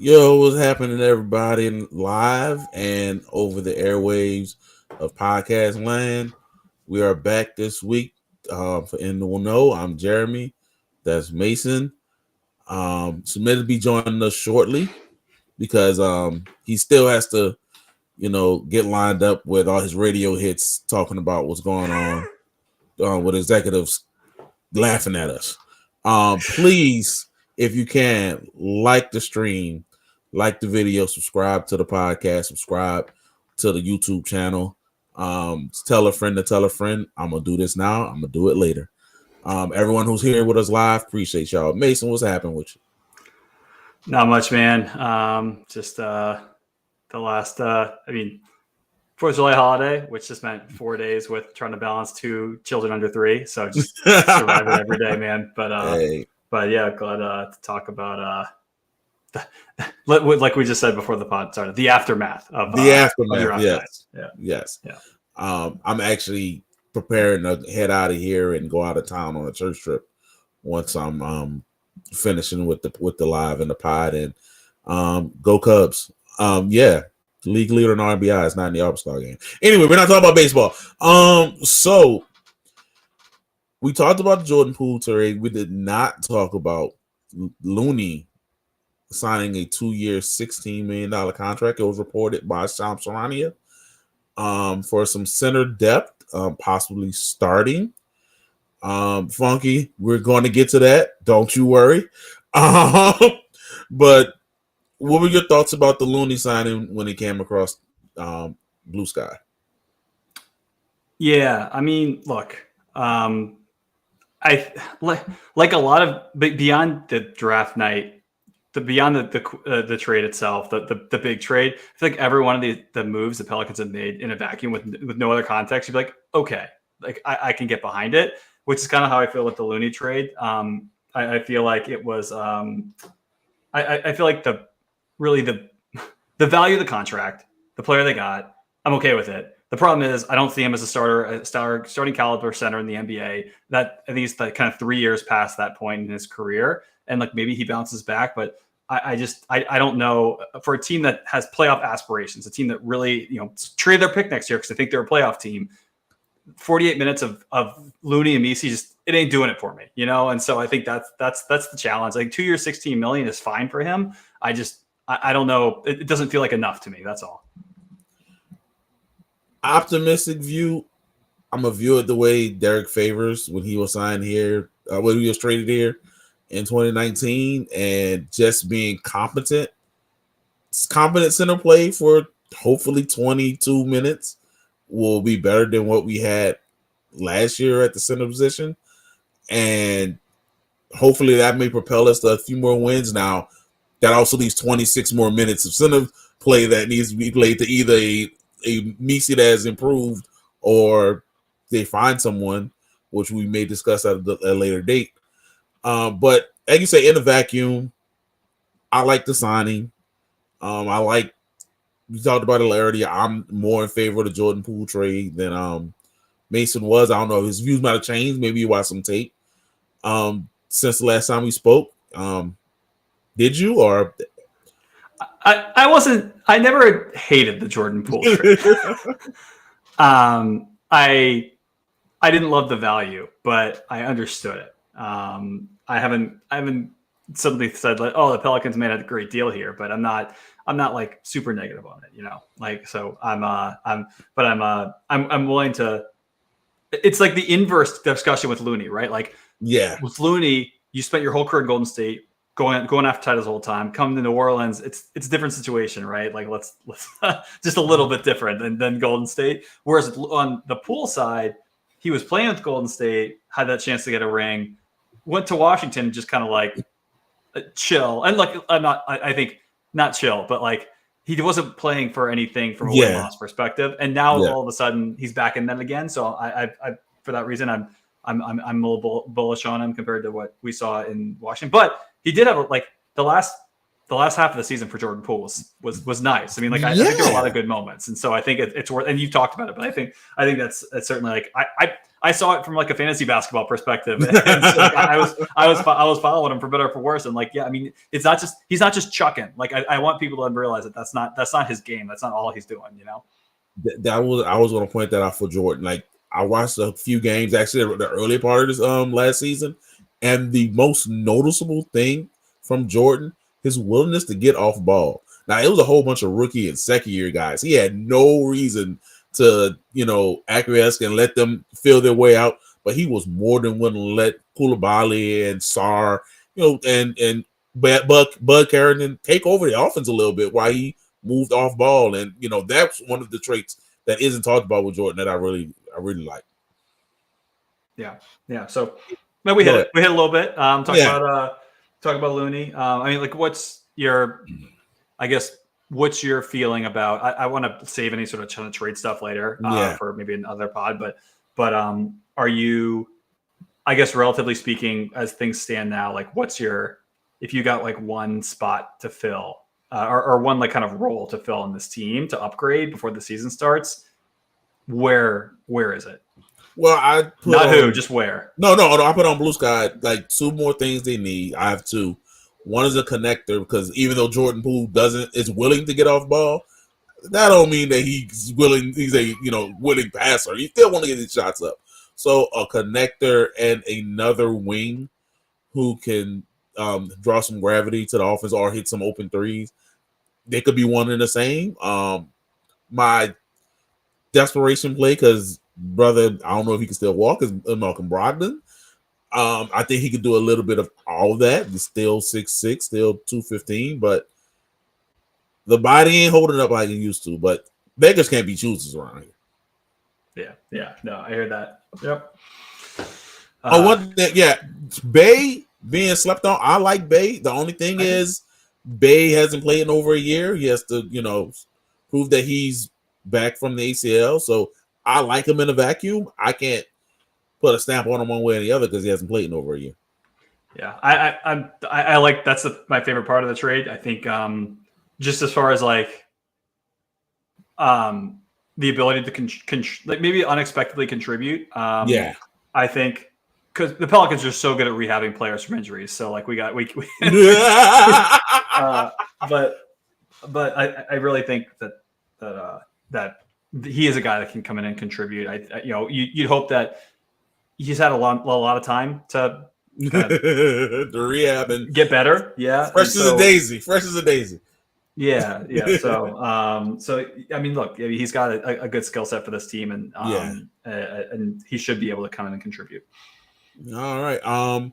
Yo, what's happening, everybody, live and over the airwaves of podcast land? We are back this week. For anyone know, I'm Jeremy. That's Mason. Submitted to be joining us shortly because he still has to, get lined up with all his radio hits talking about what's going on with executives laughing at us. Please, if you can, like the stream, like the video, subscribe to the podcast, subscribe to the YouTube channel. Tell a friend to tell a friend. I'm gonna do this now. I'm gonna do it later. Everyone who's here with us live, appreciate y'all. Mason, what's happening with you? Not much, man. Just the last, 4th of July holiday, which just meant 4 days with trying to balance 2 children under 3. So just survive it every day, man. But yeah, glad to talk about like we just said before the pod started, the aftermath of the aftermath. Of Yes. I'm actually preparing to head out of here and go out of town on a church trip once I'm finishing with the live and the pod, and go Cubs. League leader in RBI is not in the All-Star game. Anyway, we're not talking about baseball. So we talked about the Jordan Poole trade. We did not talk about Looney signing a 2-year, $16 million contract. It was reported by Shamit for some center depth, possibly starting. Funky, we're going to get to that. Don't you worry. But what were your thoughts about the Looney signing when he came across Blue Sky? Yeah, I mean, look, I like a lot of beyond the draft night, beyond the trade itself, the big trade. I feel like every one of the moves the Pelicans have made in a vacuum with no other context, you'd be like, okay, like I can get behind it, which is kind of how I feel with the Looney trade. I feel like it was. I feel like the value of the contract, the player they got, I'm okay with it. The problem is I don't see him as a starting caliber center in the NBA. That I think he's like kind of 3 years past that point in his career, and like maybe he bounces back, but I don't know, for a team that has playoff aspirations, a team that really trade their pick next year because they think they're a playoff team. 48 minutes of Looney and Messi, just it ain't doing it for me, And so I think that's the challenge. Like 2 years, $16 million is fine for him. I don't know. It doesn't feel like enough to me. That's all. Optimistic view. I'm gonna view it the way Derek Favors when he was signed here, when he was traded here in 2019, and just being competent center play for hopefully 22 minutes will be better than what we had last year at the center position, and hopefully that may propel us to a few more wins. Now that also leaves 26 more minutes of center play that needs to be played to either a Messi that has improved or they find someone, which we may discuss at a later date. But as you say, in a vacuum, I like the signing. We talked about it earlier. I'm more in favor of the Jordan Poole trade than Mason was. I don't know if his views might have changed. Maybe you watched some tape since the last time we spoke. Did you, or I wasn't. I never hated the Jordan Poole trade. I didn't love the value, but I understood it. I haven't suddenly said like, oh, the Pelicans made a great deal here, but I'm not like super negative on it, Like so, I'm willing to. It's like the inverse discussion with Looney, right? Like, yeah, with Looney, you spent your whole career in Golden State, going after titles the whole time. Come to New Orleans, it's a different situation, right? Like let's just a little bit different than Golden State. Whereas on the Poole side, he was playing with Golden State, had that chance to get a ring, went to Washington, just kind of like chill. And like I think not chill, but like he wasn't playing for anything from a win-loss perspective. And now all of a sudden he's back in that again. So I for that reason I'm a little bullish on him compared to what we saw in Washington. But he did have like the last the last half of the season for Jordan Poole was nice. I mean, like I think there were a lot of good moments, and so I think it's worth. And you've talked about it, but I think that's certainly like I saw it from like a fantasy basketball perspective, and so like, I was following him for better or for worse, and like I mean, he's not just chucking. Like I want people to realize that that's not his game. That's not all he's doing. I was going to point that out for Jordan. Like I watched a few games actually the early part of this last season, and the most noticeable thing from Jordan, his willingness to get off ball. Now it was a whole bunch of rookie and second year guys. He had no reason to acquiesce and let them feel their way out, but he was more than willing to let Koulibaly and Sarr, and Bud Carrington take over the offense a little bit while he moved off ball, and that's one of the traits that isn't talked about with Jordan that I really like. Yeah. So, man, we hit a little bit. Talk about Looney. I mean, like, what's your feeling about? I want to save any sort of trade stuff later for maybe another pod, but are you, I guess, relatively speaking, as things stand now, like, if you got like one spot to fill? Or one like kind of role to fill in this team to upgrade before the season starts, where is it? Well, I put not on, who, just where. No. I put on Blue Sky like two more things they need. I have two. One is a connector, because even though Jordan Poole is willing to get off ball, that don't mean that he's willing. He's a willing passer. He still want to get his shots up. So a connector and another wing who can draw some gravity to the offense or hit some open threes. They could be one and the same. My desperation play, because brother, I don't know if he can still walk, is Malcolm Brogdon. I think he could do a little bit of all that. He's still 6'6", still 215, but the body ain't holding up like it used to. But beggars can't be choosers around here. Yeah. No, I hear that. Yep. Bay being slept on. I like Bay. The only thing is, Bay hasn't played in over a year. He has to, prove that he's back from the ACL. So I like him in a vacuum. I can't put a stamp on him one way or the other because he hasn't played in over a year. Yeah, I like, that's my favorite part of the trade. I think just as far as like the ability to like maybe unexpectedly contribute. I think. Because the Pelicans are so good at rehabbing players from injuries, so like we but I really think that he is a guy that can come in and contribute. You'd hope that he's had a lot of time to rehab and get better. Yeah, fresh as a daisy. Yeah. So I mean, look, he's got a good skill set for this team, and he should be able to come in and contribute. All right.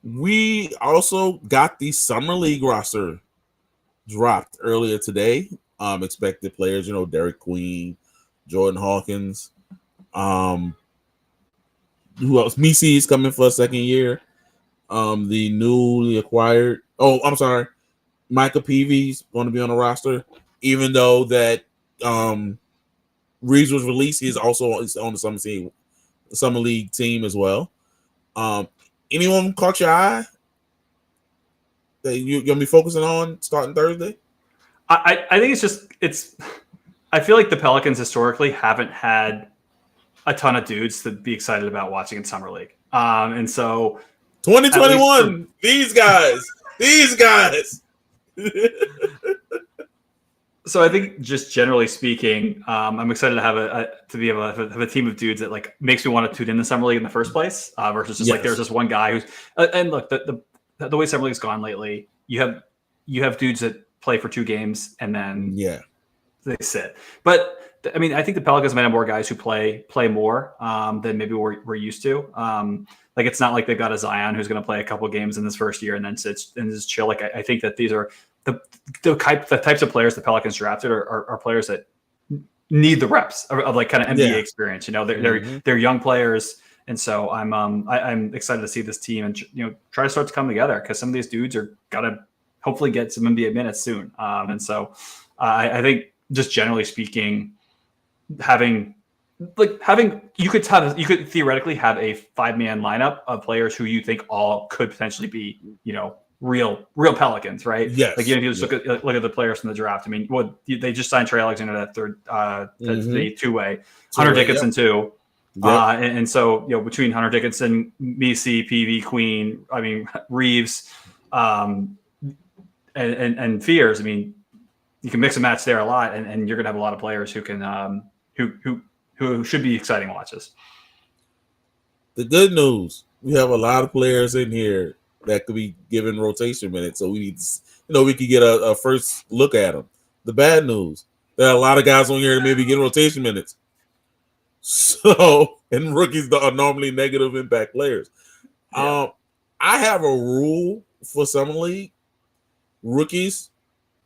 We also got the summer league roster dropped earlier today. Expected players, Derek Queen, Jordan Hawkins. Who else? Misi is coming for a second year. The newly acquired. Oh, I'm sorry. Micah Peavy's going to be on the roster, even though that Reeves was released. He's also on the summer league team as well. Anyone caught your eye that you're gonna be focusing on starting Thursday? I think it's I feel like the Pelicans historically haven't had a ton of dudes to be excited about watching in summer league. And so 2021, these guys. So I think, just generally speaking, I'm excited to be able to have a team of dudes that like makes me want to tune in the summer league in the first place, versus just like there's this one guy who's and look, the way summer league's gone lately, you have dudes that play for 2 games and then they sit. But I mean, I think the Pelicans might have more guys who play more than maybe we're used to. Like, it's not like they've got a Zion who's going to play a couple games in this first year and then sits and just chill. Like, I think that these are the types of players the Pelicans drafted are players that need the reps of like kind of NBA experience. They're young players, and so I'm excited to see this team and try to start to come together, because some of these dudes are gonna hopefully get some NBA minutes soon. And so I think, just generally speaking, you could theoretically have a 5-man lineup of players who you think all could potentially be real Pelicans, right? Yes. Like if you just look at the players from the draft. I mean, they just signed Trey Alexander that third the two-way, Hunter Dickinson too. Yep. And so between Hunter Dickinson, Misi, PV, Queen, I mean Reeves, and Fears. I mean, you can mix and match there a lot, and you're gonna have a lot of players who can who should be exciting watches. The good news, we have a lot of players in here that could be given rotation minutes, so we need we could get a first look at them. The bad news, there are a lot of guys on here that maybe getting rotation minutes. So, and rookies are normally negative impact players. Yeah. I have a rule for Summer League. Rookies,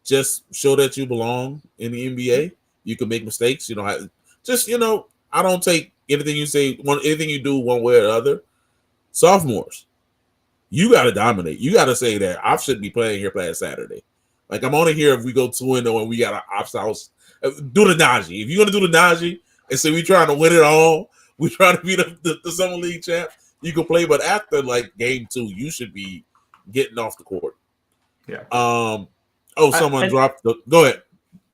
just show that you belong in the NBA. You can make mistakes. I don't take anything you say, anything you do one way or the other. Sophomores, you got to dominate. You got to say that I shouldn't be playing here past Saturday. Like, I'm only here if we go 2-0 and we got an ops house. Do the Najee. If you're going to do the Najee and say we trying to win it all, we trying to be the Summer League champ, you can play. But after, like, game 2, you should be getting off the court. Yeah. Someone dropped the – go ahead.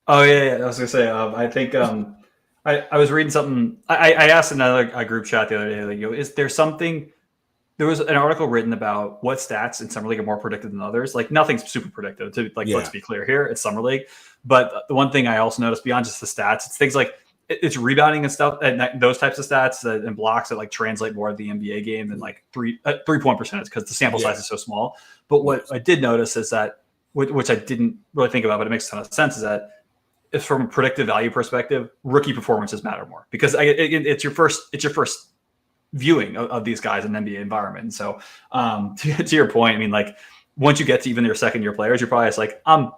Oh, yeah. I was going to say, I think I was reading something. I asked another group chat the other day, like, is there something – there was an article written about what stats in Summer League are more predictive than others. Like, nothing's super predictive. Let's be clear here. It's Summer League. But the one thing I also noticed beyond just the stats, it's things like it's rebounding and stuff, and those types of stats and blocks that like translate more to the NBA game than like three-point percentage because the sample size is so small. But what I did notice is that, which I didn't really think about, but it makes a ton of sense, is that if from a predictive value perspective, rookie performances matter more because it's your first viewing of these guys in an NBA environment. And so to your point, I mean, like once you get to even your second year players, you're probably just like, I'm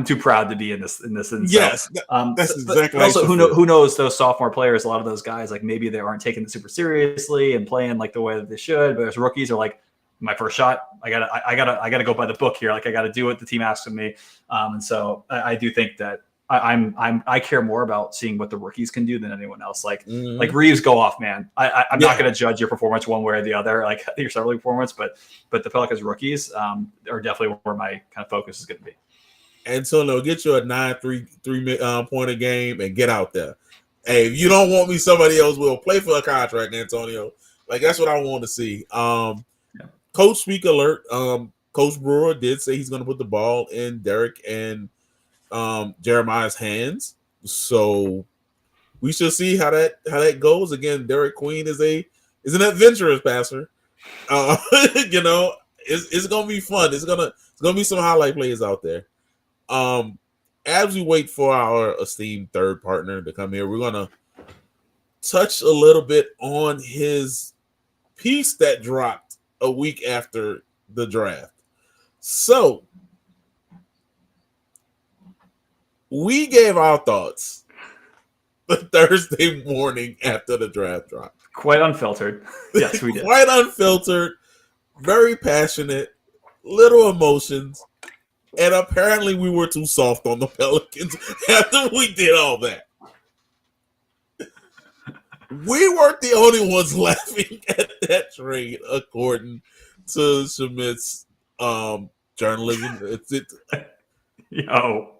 too proud to be in this. And yes, so, that's exactly. Also, who knows those sophomore players? A lot of those guys, like maybe they aren't taking it super seriously and playing like the way that they should. But as rookies are like, my first shot, I gotta go by the book here. Like I gotta do what the team asks of me. And so I do think that I care more about seeing what the rookies can do than anyone else. Like Reeves, go off, man. I'm not going to judge your performance one way or the other, like your Summer League performance, but the Pelicans rookies are definitely where my kind of focus is going to be. Antonio, get you a 9-3 point a game and get out there. Hey, if you don't want me, somebody else will play for a contract, Antonio. Like that's what I want to see. Coach speak alert. Coach Brewer did say he's going to put the ball in Derek and Jeremiah's hands, so we shall see how that goes. Again, Derek Queen is an adventurous passer. It's gonna be fun. It's gonna be some highlight plays out there. As we wait for our esteemed third partner to come here, we're gonna touch a little bit on his piece that dropped a week after the draft. So we gave our thoughts the Thursday morning after the draft dropped. Quite unfiltered. Yes, we did. Quite unfiltered, very passionate, little emotions, and apparently we were too soft on the Pelicans after we did all that. We weren't the only ones laughing at that trade, according to Shamit's journalism. Yo.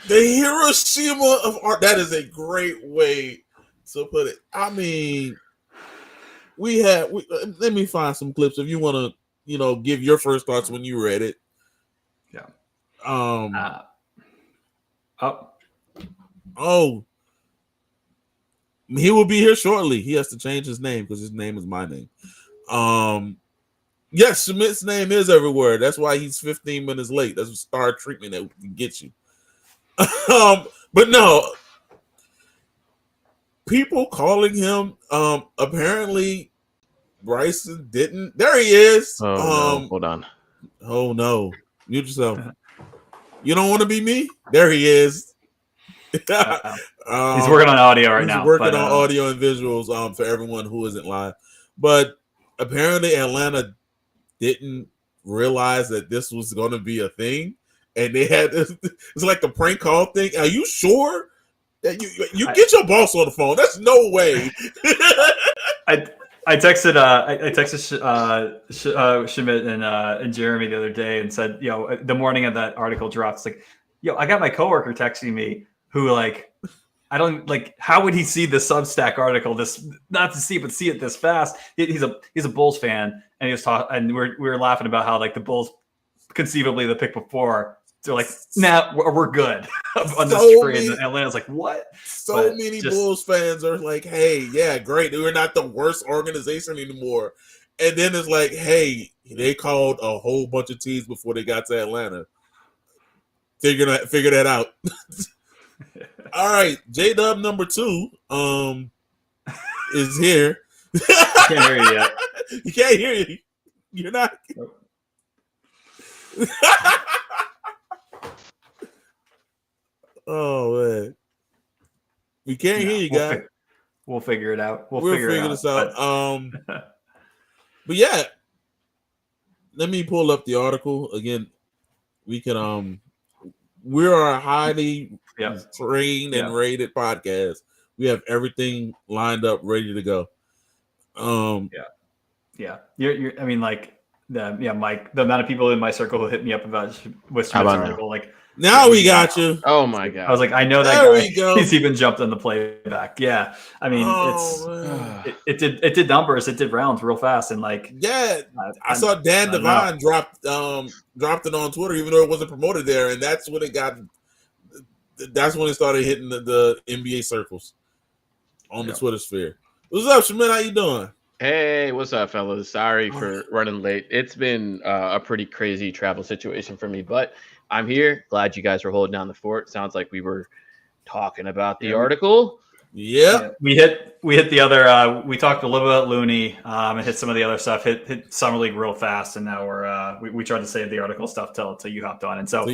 The Hiroshima of art. That is a great way to put it. I mean, let me find some clips if you want to, give your first thoughts when you read it. Yeah. He will be here shortly. He has to change his name because his name is my name. Yes, Shamit's name is everywhere. That's why he's 15 minutes late. That's a star treatment that can get you. But no, people calling him. Apparently, Bryson didn't. There he is. Oh, no. Hold on. Oh no, mute yourself. You don't want to be me. There he is. He's working on audio right now. He's working on audio and visuals. For everyone who isn't live, but apparently Atlanta didn't realize that this was going to be a thing, and they had this. It's like the prank call thing. Are you sure that you get your boss on the phone? That's no way. I texted Shamit and Jeremy the other day and said, the morning of that article dropped, it's like, I got my coworker texting me who like, I don't like, how would he see the Substack article this, not to see, but see it this fast? He's a Bulls fan, and he was talking, and we were laughing about how like the Bulls, conceivably the pick before, they're like, nah, we're good on this trade. And Atlanta's like, what? So many Bulls fans are like, hey, yeah, great. We're not the worst organization anymore. And then it's like, hey, they called a whole bunch of teams before they got to Atlanta. Figure that out. All right, J-Dub number 2 is here. I can't hear you yet. You can't hear you. You're not. Nope. Oh man, we can't hear you, guys. We'll figure it out. We'll figure this out. But yeah, let me pull up the article again. We can we're a highly trained and rated podcast. We have everything lined up, ready to go. Yeah. You're. I mean, like Mike. The amount of people in my circle who hit me up about with Smith's article, like. Now we got you. Oh my god! I was like, I know that guy. He's even jumped on the playback. Yeah, I mean, it did numbers. It did rounds real fast, and like I saw Dan Devine dropped it on Twitter, even though it wasn't promoted there, and that's when it got. That's when it started hitting the NBA circles on the Twitter sphere. What's up, Shamit? How you doing? Hey, what's up, fellas? Sorry for running late. It's been a pretty crazy travel situation for me, but I'm here. Glad you guys were holding down the fort. Sounds like we were talking about the article. Yeah. We hit the other. We talked a little bit about Looney and hit some of the other stuff. Hit Summer League real fast, and now we tried to save the article stuff till you hopped on. And so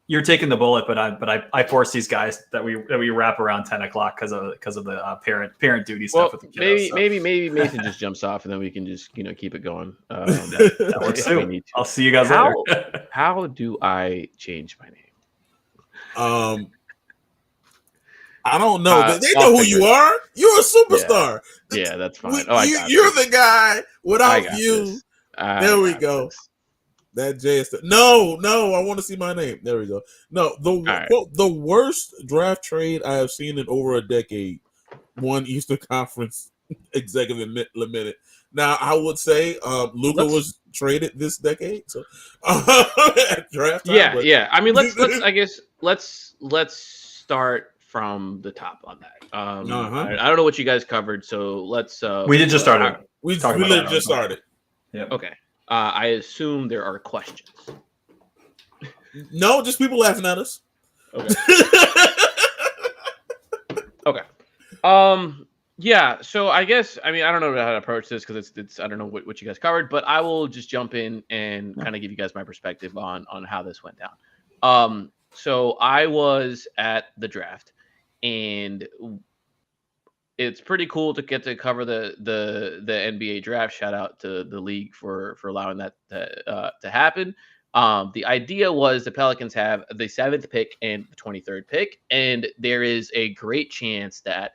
you're taking the bullet, but I force these guys that we wrap around 10 o'clock because of the parent duty stuff with the kiddos. Maybe Mason just jumps off and then we can just keep it going. That works too. I'll see you guys later. How do I change my name? I don't know. They know who you are. You're a superstar. Yeah, that's fine. You're the guy. Without you, there we go. This. That J is no. I want to see my name. There we go. No, the worst draft trade I have seen in over a decade. One Eastern Conference executive minute. Now I would say Luka was traded this decade. So draft time. Yeah. I mean, let's start from the top on that. I don't know what you guys covered, so let's. We did just start. We literally just started. Yeah. Okay. I assume there are questions. No, just people laughing at us. Okay. Okay. Yeah. So I guess I don't know how to approach this because it's I don't know what you guys covered, but I will just jump in and kind of give you guys my perspective on how this went down. So I was at the draft, and it's pretty cool to get to cover the NBA draft. Shout out to the league for allowing that to happen. The idea was the Pelicans have the 7th pick and the 23rd pick, and there is a great chance that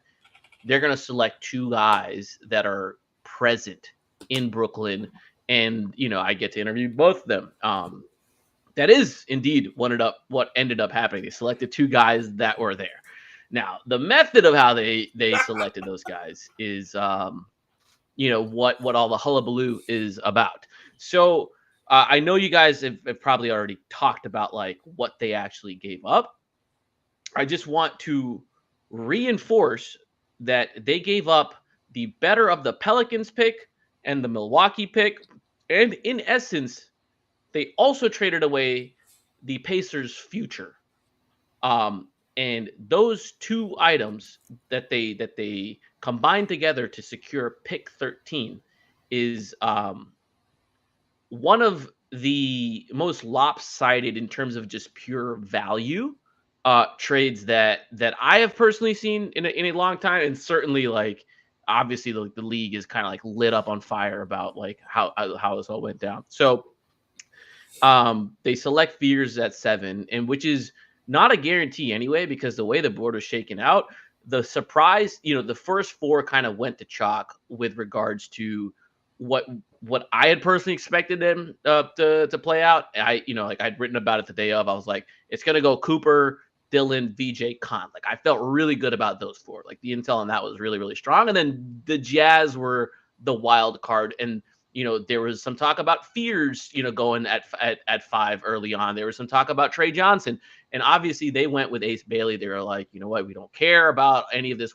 they're going to select 2 guys that are present in Brooklyn, and I get to interview both of them. That is indeed what ended up happening. They selected 2 guys that were there. Now, the method of how they selected those guys is, what all the hullabaloo is about. So I know you guys have probably already talked about like what they actually gave up. I just want to reinforce that they gave up the better of the Pelicans pick and the Milwaukee pick. And in essence, they also traded away the Pacers' future. And those 2 items that they combined together to secure pick 13 is one of the most lopsided in terms of just pure value trades that I have personally seen in a long time, and certainly like obviously the league is kind of like lit up on fire about like how this all went down. So they select Fears at 7, and which is not a guarantee anyway, because the way the board was shaken out, the surprise, the first four kind of went to chalk with regards to what I had personally expected them to play out. I'd written about it the day of. I was like, it's gonna go Cooper, Dylan, VJ, Khan. Like I felt really good about those four. Like the intel on that was really, really strong. And then the Jazz were the wild card. And there was some talk about Fears, going at 5 early on. There was some talk about Trey Johnson. And obviously they went with Ace Bailey. They were like, you know what? We don't care about any of this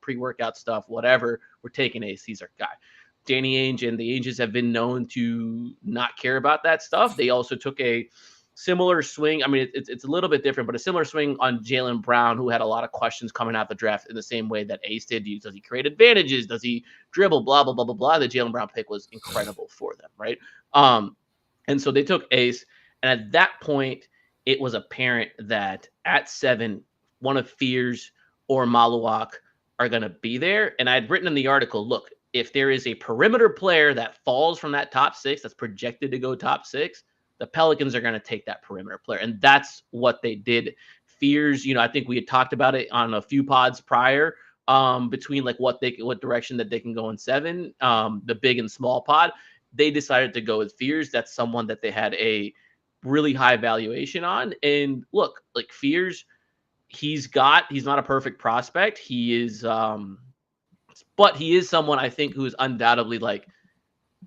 pre-workout stuff, whatever. We're taking Ace. He's our guy. Danny Ainge and the Ainges have been known to not care about that stuff. They also took a similar swing. I mean, it's a little bit different, but a similar swing on Jaylen Brown, who had a lot of questions coming out the draft in the same way that Ace did. Does he create advantages? Does he dribble? Blah, blah, blah, blah, blah. The Jaylen Brown pick was incredible for them, right? And so they took Ace. And at that point, it was apparent that at 7, one of Fears or Maluak are going to be there. And I had written in the article, look, if there is a perimeter player that falls from that top 6, that's projected to go top 6, the Pelicans are going to take that perimeter player. And that's what they did. Fears, I think we had talked about it on a few pods prior, between like what direction that they can go in 7, the big and small pod. They decided to go with Fears. That's someone that they had a really high valuation on. And look, like Fears, he's not a perfect prospect. He is, but he is someone I think who is undoubtedly like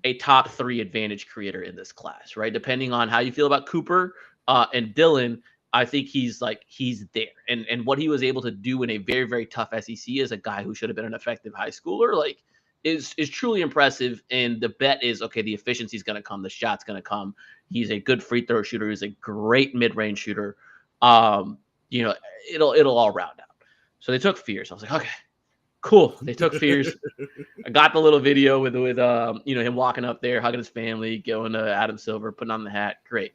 a top 3 advantage creator in this class, right? Depending on how you feel about Cooper and Dylan, I think he's there. And what he was able to do in a very, very tough SEC as a guy who should have been an effective high schooler, like is truly impressive. And the bet is, okay, the efficiency is going to come. The shot's going to come. He's a good free throw shooter. He's a great mid-range shooter. It'll all round out. So they took Fears. I was like, okay, cool. They took Fears. I got the little video with him walking up there, hugging his family, going to Adam Silver, putting on the hat. Great.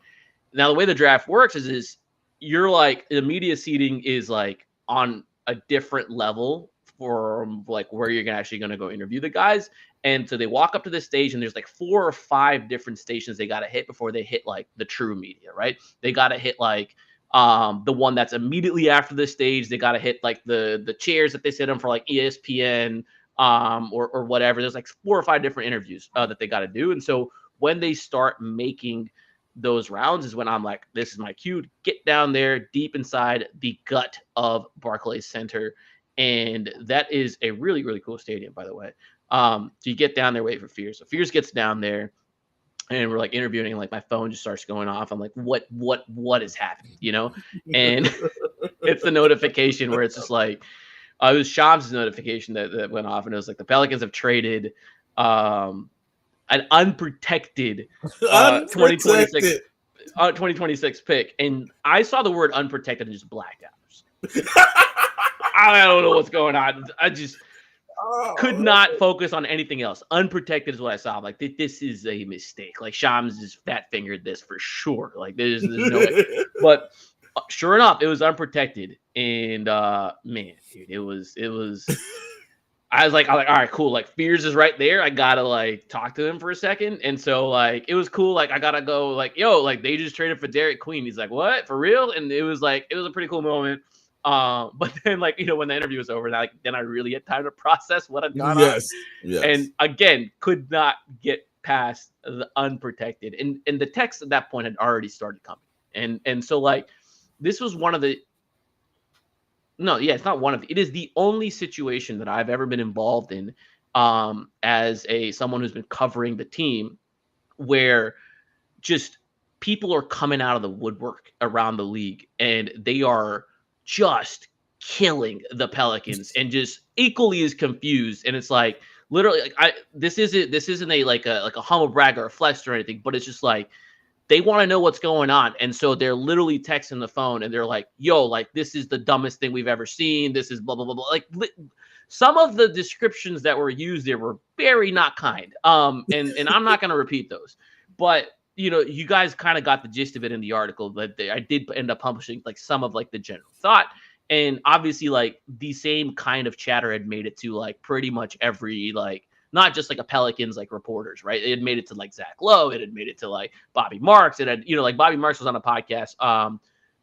Now the way the draft works is you're like the media seating is like on a different level for like where you're actually going to go interview the guys. And so they walk up to this stage and there's like 4 or 5 different stations they got to hit before they hit like the true media, right? They got to hit like the one that's immediately after the stage. They got to hit like the chairs that they sit in for like ESPN or whatever. There's like 4 or 5 different interviews that they got to do. And so when they start making those rounds is when I'm like, this is my cue to get down there deep inside the gut of Barclays Center. And that is a really, really cool stadium, by the way. So you get down there, wait for Fears. So Fears gets down there and we're like interviewing, and like my phone just starts going off. I'm like, what is happening? And it's the notification where it's just like, it was Shams' notification that went off, and it was like the Pelicans have traded an unprotected 2026 pick. And I saw the word unprotected and just blacked out. I don't know what's going on. I just could not focus on anything else. Unprotected is what I saw. I'm like, this is a mistake. Like Shams just fat fingered this for sure. Like there's no way. But sure enough, it was unprotected. And man, dude, it was. I was like, all right, cool. Like Fears is right there. I gotta like talk to him for a second. And so like it was cool. Like I gotta go. Like like they just traded for Derek Queen. He's like, what, for real? And it was a pretty cool moment. But then like when the interview was over, then I really had time to process what had gone on. Yes. And again, could not get past the unprotected. And the text at that point had already started coming. And so like this was one of the. No, yeah, it's not one of. It is the only situation that I've ever been involved in, as someone who's been covering the team, where just people are coming out of the woodwork around the league, and they are just killing the Pelicans, and just equally as confused. And it's like literally, like this isn't a humble brag or a flex or anything, but it's just like. They want to know what's going on. And so they're literally texting the phone and they're like, yo, like, this is the dumbest thing we've ever seen. This is blah, blah, blah, blah. Like some of the descriptions that were used there were very not kind. And I'm not going to repeat those, but you guys kind of got the gist of it in the article that I did end up publishing like some of like the general thought. And obviously like the same kind of chatter had made it to like pretty much every, like, not just like a Pelicans like reporters, right? It had made it to like Zach Lowe. It had made it to like Bobby Marks. It had, like Bobby Marks was on a podcast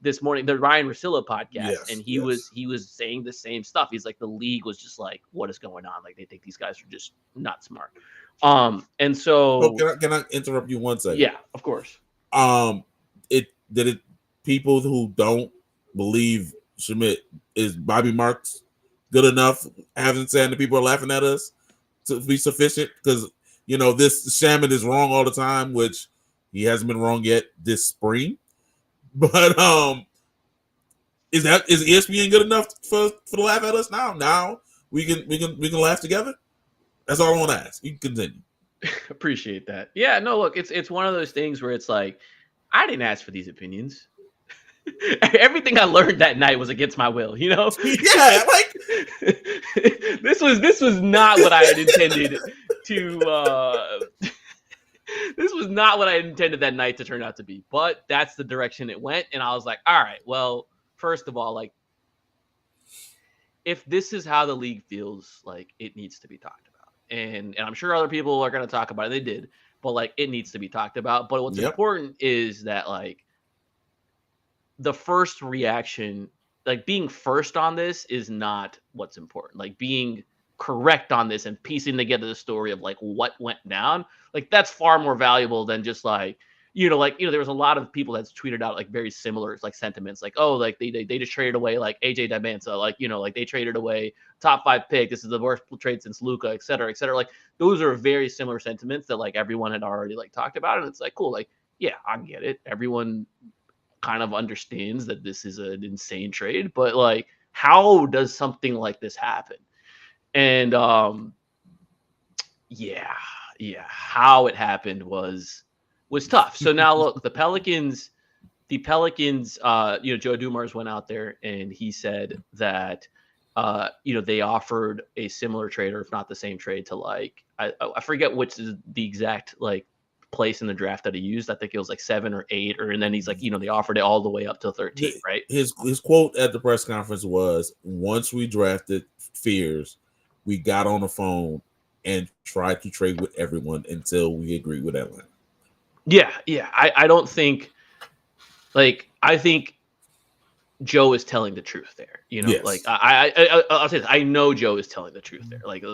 this morning, the Ryan Russillo podcast, Yes, and he was saying the same stuff. He's like, the league was just like, what is going on? Like, they think these guys are just not smart. And so can I interrupt you 1 second? Yeah, of course. People who don't believe Shamit, is Bobby Marks good enough? Having said that people are laughing at us to be sufficient? Because this Shamit is wrong all the time, which he hasn't been wrong yet this spring. But is ESPN good enough for to laugh at us now? Now we can laugh together. That's all I want to ask. You can continue. Appreciate that. Yeah, no, look, it's one of those things where it's like, I didn't ask for these opinions. Everything I learned that night was against my will, Yeah, like this was not what I had intended to. This was not what I intended that night to turn out to be, but that's the direction it went, and I was like, all right, well, first of all, like, if this is how the league feels, like, it needs to be talked about, and I'm sure other people are going to talk about it. They did, but like, it needs to be talked about. But what's important is that, like, the first reaction, like, being first on this is not what's important. Like, being correct on this and piecing together the story of like what went down, like, that's far more valuable than just like, there was a lot of people that's tweeted out like very similar like sentiments, like, oh, like they just traded away like AJ Dimensa, like, like they traded away top 5 pick. This is the worst trade since Luka, et cetera, et cetera. Like, those are very similar sentiments that like everyone had already like talked about. And it's like, cool. Like, yeah, I get it. Everyone kind of understands that this is an insane trade, but like, how does something like this happen? And how it happened was tough. So now look, the Pelicans, Joe Dumars went out there and he said that they offered a similar trade, or if not the same trade, to like, I forget which is the exact like place in the draft that he used. I think it was like 7 or 8, and then he's like, they offered it all the way up to 13, right? His quote at the press conference was, once we drafted Fears, we got on the phone and tried to trade with everyone until we agreed with Atlanta. Yeah. I don't think, like, I think Joe is telling the truth there. Yes. Like, I'll say this, I know Joe is telling the truth there. Like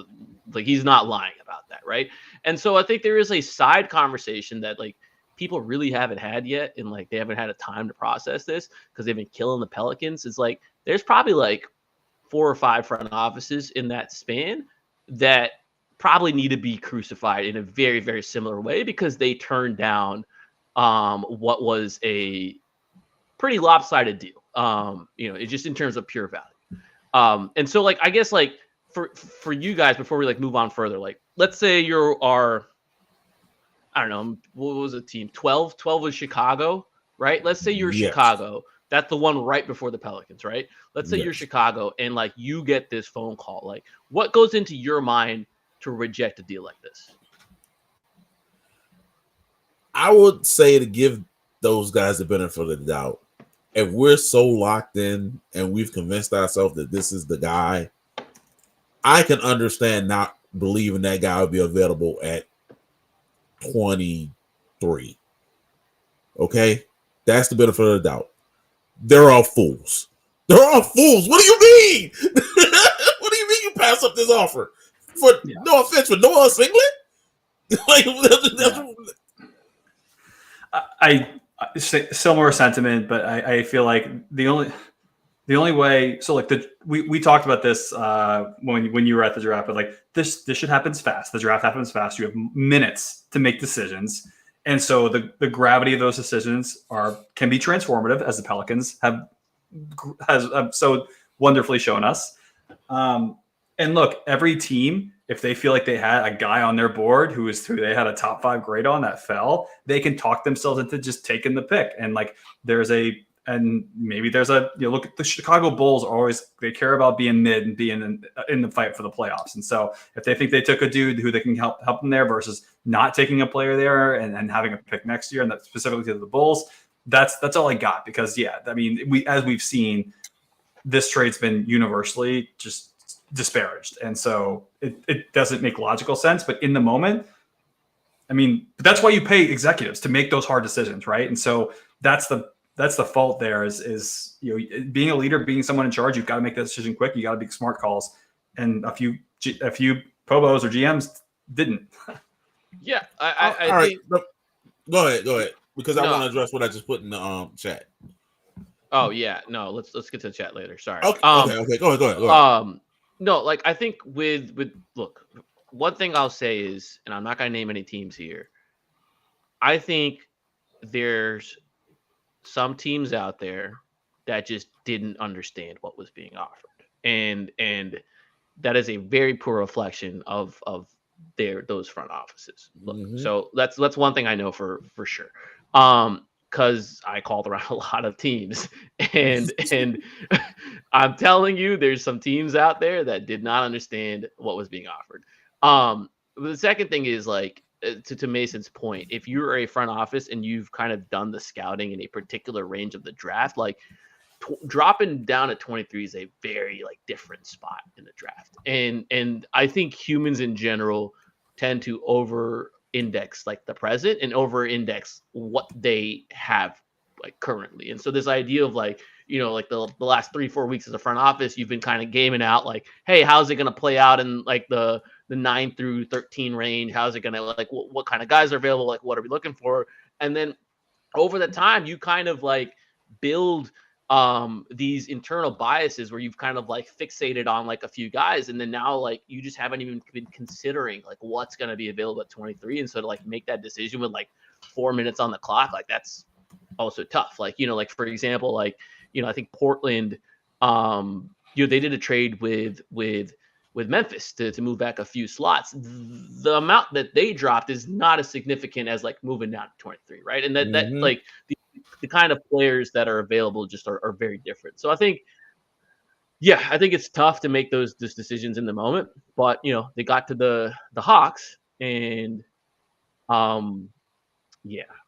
he's not lying about that, right? And so I think there is a side conversation that like people really haven't had yet, and like they haven't had a time to process this because they've been killing the Pelicans. It's like there's probably like 4 or 5 front offices in that span that probably need to be crucified in a very, very similar way because they turned down what was a pretty lopsided deal, just in terms of pure value. And so, like, I guess, like, for you guys, before we, like, move on further, like, let's say you are, I don't know, what was the team? 12 was Chicago, right? Let's say you're Chicago. That's the one right before the Pelicans, right? Let's say you're Chicago and like you get this phone call. Like, what goes into your mind to reject a deal like this? I would say to give those guys the benefit of the doubt. If we're so locked in and we've convinced ourselves that this is the guy, I can understand not believing that guy would be available at 23. Okay? That's the benefit of the doubt. They're all fools. They're all fools. What do you mean? What do you mean you pass up this offer? No offense, for Noah Singlet? I similar sentiment, but I feel like the only way. So like we talked about this when you were at the draft, but like this shit happens fast. The draft happens fast. You have minutes to make decisions. And so the gravity of those decisions can be transformative, as the Pelicans have so wonderfully shown us. And look, every team, if they feel like they had a guy on their board who they had a top 5 grade on that fell, they can talk themselves into just taking the pick. And like look at the Chicago Bulls they care about being mid and being in the fight for the playoffs. And so if they think they took a dude who they can help them there versus not taking a player there and having a pick next year, and that's specifically to the Bulls, that's all I got. Because as we've seen, this trade's been universally just disparaged. And so it doesn't make logical sense, but in the moment, that's why you pay executives to make those hard decisions, right? And so that's the that's the fault there is being a leader, being someone in charge. You've got to make that decision quick. You got to make smart calls, and a few Pobos or GMs didn't. Yeah, All I right, think. go ahead, because I No. want to address what I just put in the chat. Oh yeah, no. Let's get to the chat later. Sorry. Okay. Go ahead. No, like I think with look, one thing I'll say is, and I'm not gonna name any teams here. I think there's some teams out there that just didn't understand what was being offered, and that is a very poor reflection of those front offices. Look, so that's one thing I know for sure. Because I called around a lot of teams, and I'm telling you, there's some teams out there that did not understand what was being offered. The second thing is like to Mason's point, if you're a front office and you've kind of done the scouting in a particular range of the draft, like dropping down at 23 is a very like different spot in the draft, and I think humans in general tend to over index like the present and over index what they have like currently. And so this idea of like, like the last 3-4 weeks as a front office, you've been kind of gaming out like, hey, how's it going to play out in like the 9 through 13 range? How's it going to like, what kind of guys are available? Like, what are we looking for? And then over the time, you kind of like build these internal biases where you've kind of like fixated on like a few guys, and then now like you just haven't even been considering like what's going to be available at 23. And so to like make that decision with like 4 minutes on the clock, like that's also tough. Like, like for example, like, I think Portland, they did a trade with Memphis to move back a few slots. The amount that they dropped is not as significant as like moving down to 23, right? And that like the kind of players that are available just are very different. So I think it's tough to make those decisions in the moment, but they got to the Hawks, and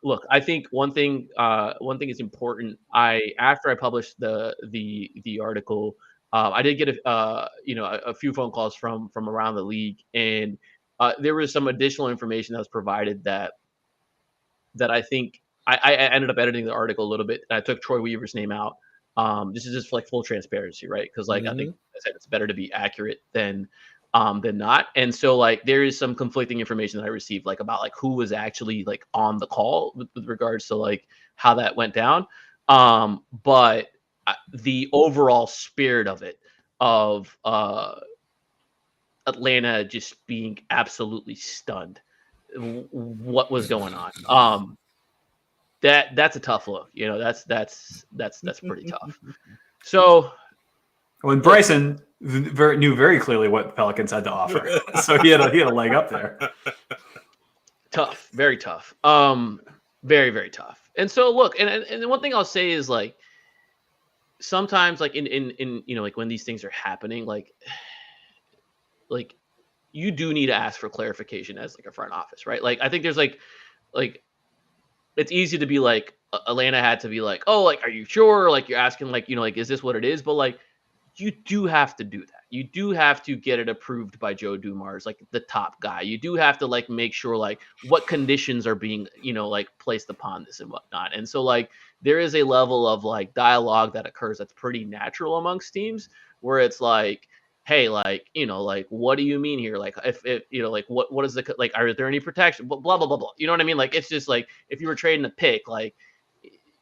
look, I think one thing is important. After I published the article, I did get a few phone calls from around the league, and there was some additional information that was provided that I think I ended up editing the article a little bit. I took Troy Weaver's name out. This is just like full transparency, right? Because like I think I said, it's better to be accurate than not. And so like there is some conflicting information that I received like about like who was actually like on the call with regards to like how that went down. But the overall spirit of it, of Atlanta just being absolutely stunned what was going on. That's a tough look. That's pretty tough. So when Bryson knew very clearly what the Pelicans had to offer, so he had a leg up there. Tough, very tough. Very, very tough. And so look, and one thing I'll say is like sometimes like in like when these things are happening, like you do need to ask for clarification as like a front office, right? Like I think there's like it's easy to be like Atlanta had to be like, oh, like, are you sure? Like you're asking like, like, is this what it is? But like, you do have to do that. You do have to get it approved by Joe Dumars, like the top guy. You do have to like make sure like what conditions are being, like placed upon this and whatnot. And so like there is a level of like dialogue that occurs that's pretty natural amongst teams where it's like, hey, like, like, what do you mean here? Like, if like, what is the, like, are there any protection? Blah, blah, blah, blah. You know what I mean? Like, it's just like, if you were trading a pick, like,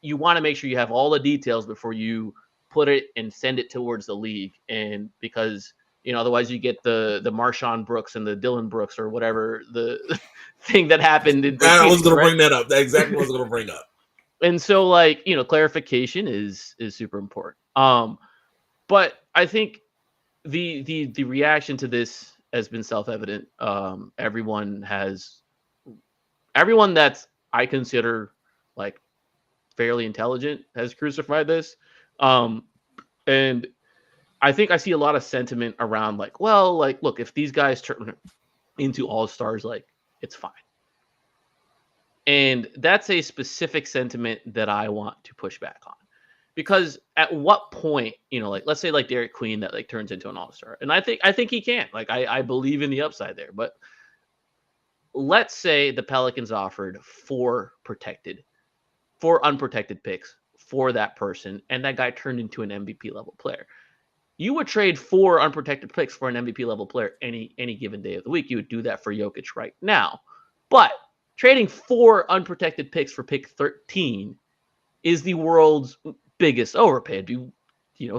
you want to make sure you have all the details before you put it and send it towards the league. And because, otherwise you get the Marshawn Brooks and the Dylan Brooks or whatever the thing that happened. I was going to bring that up. That's exactly what I was going to bring up. And so like, clarification is super important. But I think, the reaction to this has been self-evident. Everyone that's I consider like fairly intelligent has crucified this. And I think I see a lot of sentiment around like, well, like, look, if these guys turn into all-stars, like it's fine. And that's a specific sentiment that I want to push back on. Because at what point, like let's say like Derek Queen that like turns into an all-star, and I think he can. Like I believe in the upside there. But let's say the Pelicans offered 4 unprotected picks for that person, and that guy turned into an MVP level player. You would trade 4 unprotected picks for an MVP level player any given day of the week. You would do that for Jokic right now. But trading 4 unprotected picks for pick 13 is the world's biggest overpay. It'd be,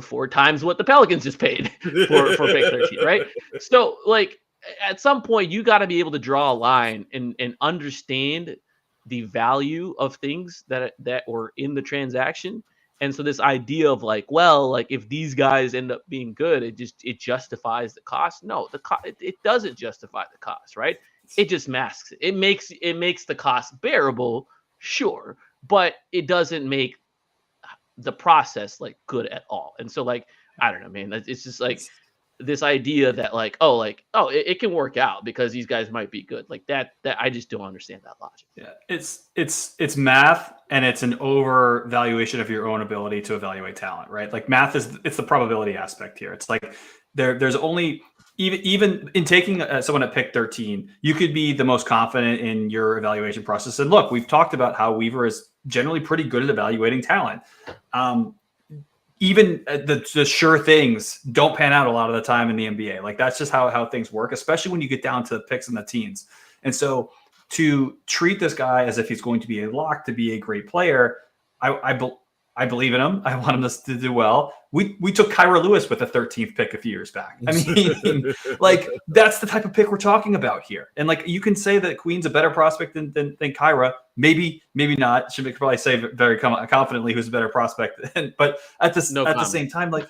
4 times what the Pelicans just paid for pick 13, right? So, like, at some point, you got to be able to draw a line and understand the value of things that were in the transaction. And so this idea of like, well, like if these guys end up being good, it justifies the cost. No, it doesn't justify the cost, right? It just masks it. It makes the cost bearable, sure, but it doesn't make the process like good at all. And so like, I don't know, man. It's just like this idea that like, it can work out because these guys might be good. Like that I just don't understand that logic. Yeah, it's math, and it's an overvaluation of your own ability to evaluate talent, right? Like math it's the probability aspect here. It's like there's only even in taking someone at pick 13, you could be the most confident in your evaluation process. And look, we've talked about how Weaver is generally pretty good at evaluating talent. Even the sure things don't pan out a lot of the time in the NBA. Like that's just how things work, especially when you get down to the picks in the teens. And so to treat this guy as if he's going to be a lock to be a great player, I believe in him. I want him to do well. We took Kyra Lewis with the 13th pick a few years back. I mean, like that's the type of pick we're talking about here. And like you can say that Queen's a better prospect than Kyra. Maybe not. Should probably say very confidently who's a better prospect. But at the same time, like.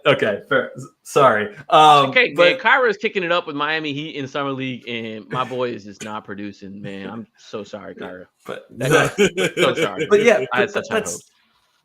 Okay, fair. Sorry. Okay, but Kyra is kicking it up with Miami Heat in summer league, and my boy is just not producing. Man, I'm so sorry, Kyra. But so sorry. But yeah, I had such high hopes.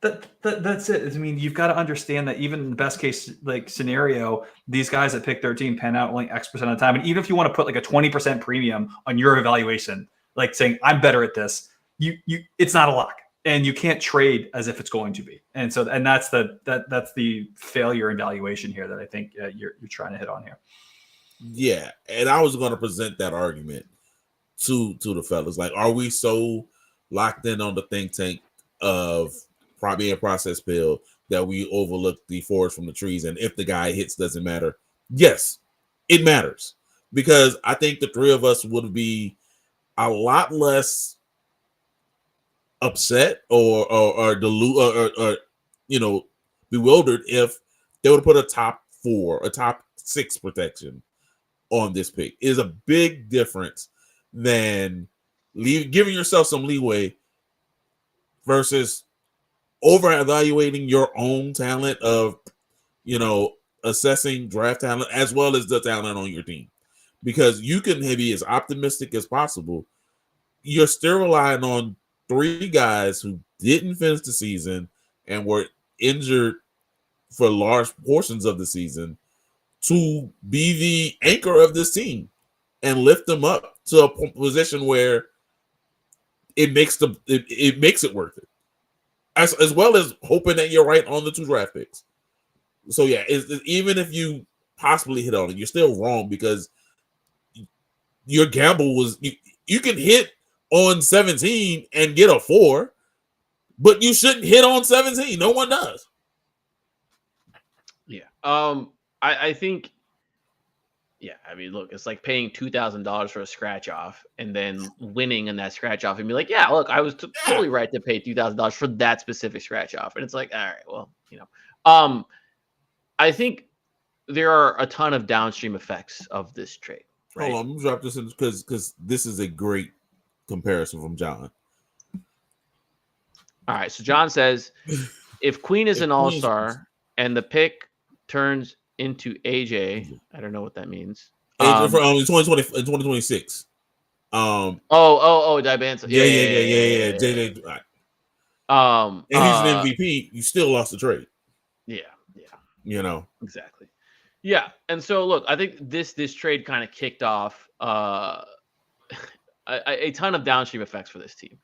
That's it. I mean, you've got to understand that even in the best case like scenario, these guys at pick 13 pan out only X% of the time. And even if you want to put like a 20% premium on your evaluation, like saying I'm better at this, it's not a lock. And you can't trade as if it's going to be, and that's the failure in valuation here that I think you're trying to hit on here. Yeah, and I was going to present that argument to the fellas. Like, are we so locked in on the think tank of probably a process pill that we overlook the forest from the trees? And if the guy hits, doesn't matter. Yes, it matters, because I think the three of us would be a lot less upset or bewildered if they would put a top 4, a top 6 protection on this pick. It is a big difference than giving yourself some leeway versus over evaluating your own talent of assessing draft talent as well as the talent on your team, because you can be as optimistic as possible. You're still relying on 3 guys who didn't finish the season and were injured for large portions of the season to be the anchor of this team and lift them up to a position where it makes it worth it, as well as hoping that you're right on the 2 draft picks. So yeah, even if you possibly hit on it, you're still wrong, because your gamble was you can hit on 17 and get a 4, but you shouldn't hit on 17. No one does. Yeah. I think, yeah, I mean, look, it's like paying $2,000 for a scratch off and then winning in that scratch off and be like, yeah, look, I was totally right to pay $2,000 for that specific scratch off. And it's like, all right, well, I think there are a ton of downstream effects of this trade. Right? Hold on, let me drop this in because this is a great comparison from John. All right, so John says, if Queen is an all-star and the pick turns into AJ, I don't know what that means. AJ for 2026. Dibanza. Yeah. JJ. And he's an MVP. You still lost the trade. Yeah. Exactly. Yeah, and so look, I think this trade kind of kicked off a ton of downstream effects for this team.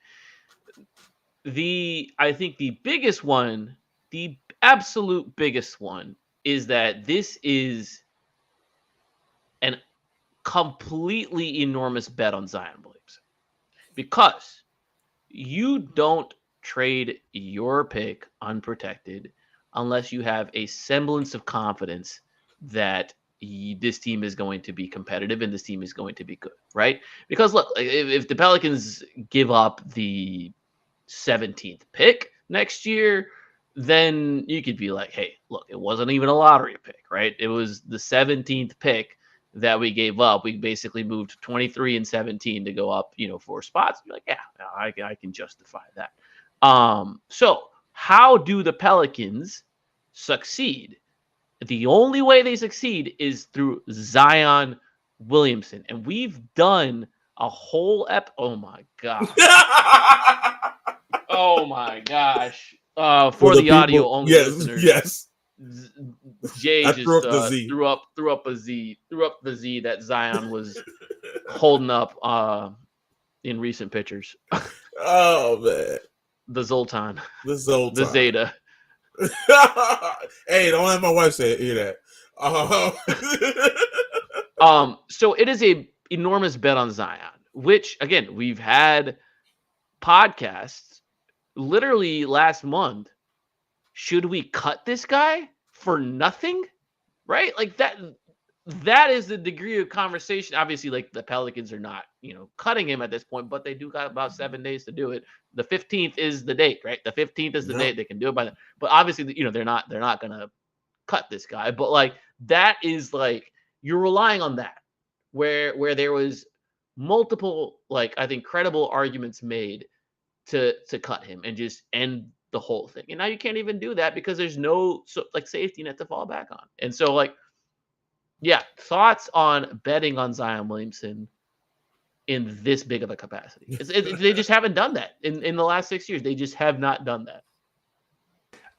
I think the biggest one, the absolute biggest one, is that this is an completely enormous bet on Zion Williamson, because you don't trade your pick unprotected unless you have a semblance of confidence that this team is going to be competitive and this team is going to be good, right? Because look, if the Pelicans give up the 17th pick next year, then you could be like, hey, look, it wasn't even a lottery pick, right? It was the 17th pick that we gave up. We basically moved 23 and 17 to go up, 4 spots. You're like, yeah, I can justify that. So how do the Pelicans succeed? The only way they succeed is through Zion Williamson. And we've done a whole oh my God. Oh my gosh. For the audio only listeners. Yes. Jay just threw up the Z that Zion was holding up in recent pictures. Oh man. The Zoltan. The Zeta. Hey, don't let my wife hear that. So it is a enormous bet on Zion, which again, we've had podcasts literally last month. Should we cut this guy for nothing? Right? Like that is the degree of conversation. Obviously, like the Pelicans are not, cutting him at this point, but they do got about 7 days to do it. The 15th is the date, right? The 15th is the date. They can do it by then. But obviously, they're not gonna cut this guy. But like that is like you're relying on that, where there was multiple, like I think credible arguments made to cut him and just end the whole thing. And now you can't even do that because there's no safety net to fall back on. And so yeah, thoughts on betting on Zion Williamson in this big of a capacity? They just haven't done that in the last 6 years. They just have not done that.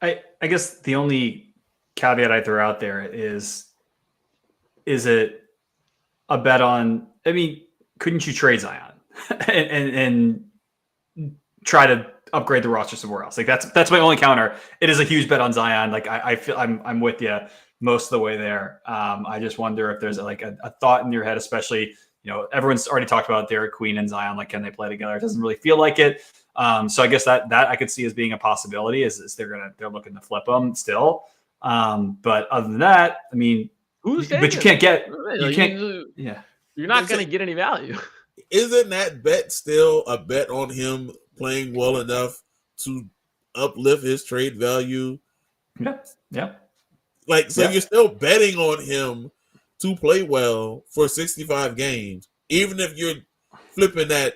I guess the only caveat I throw out there is it a bet on? I mean, couldn't you trade Zion and try to upgrade the roster somewhere else? Like that's my only counter. It is a huge bet on Zion. Like I feel I'm with you most of the way there. I just wonder if there's a thought in your head, especially, everyone's already talked about Derek Queen and Zion. Like, can they play together? It doesn't really feel like it. So I guess that I could see as being a possibility is they're looking to flip them still. But other than that, I mean, but you can't get, you're not going to get any value. Isn't that bet still a bet on him playing well enough to uplift his trade value? Yeah. You're still betting on him to play well for 65 games, even if you're flipping that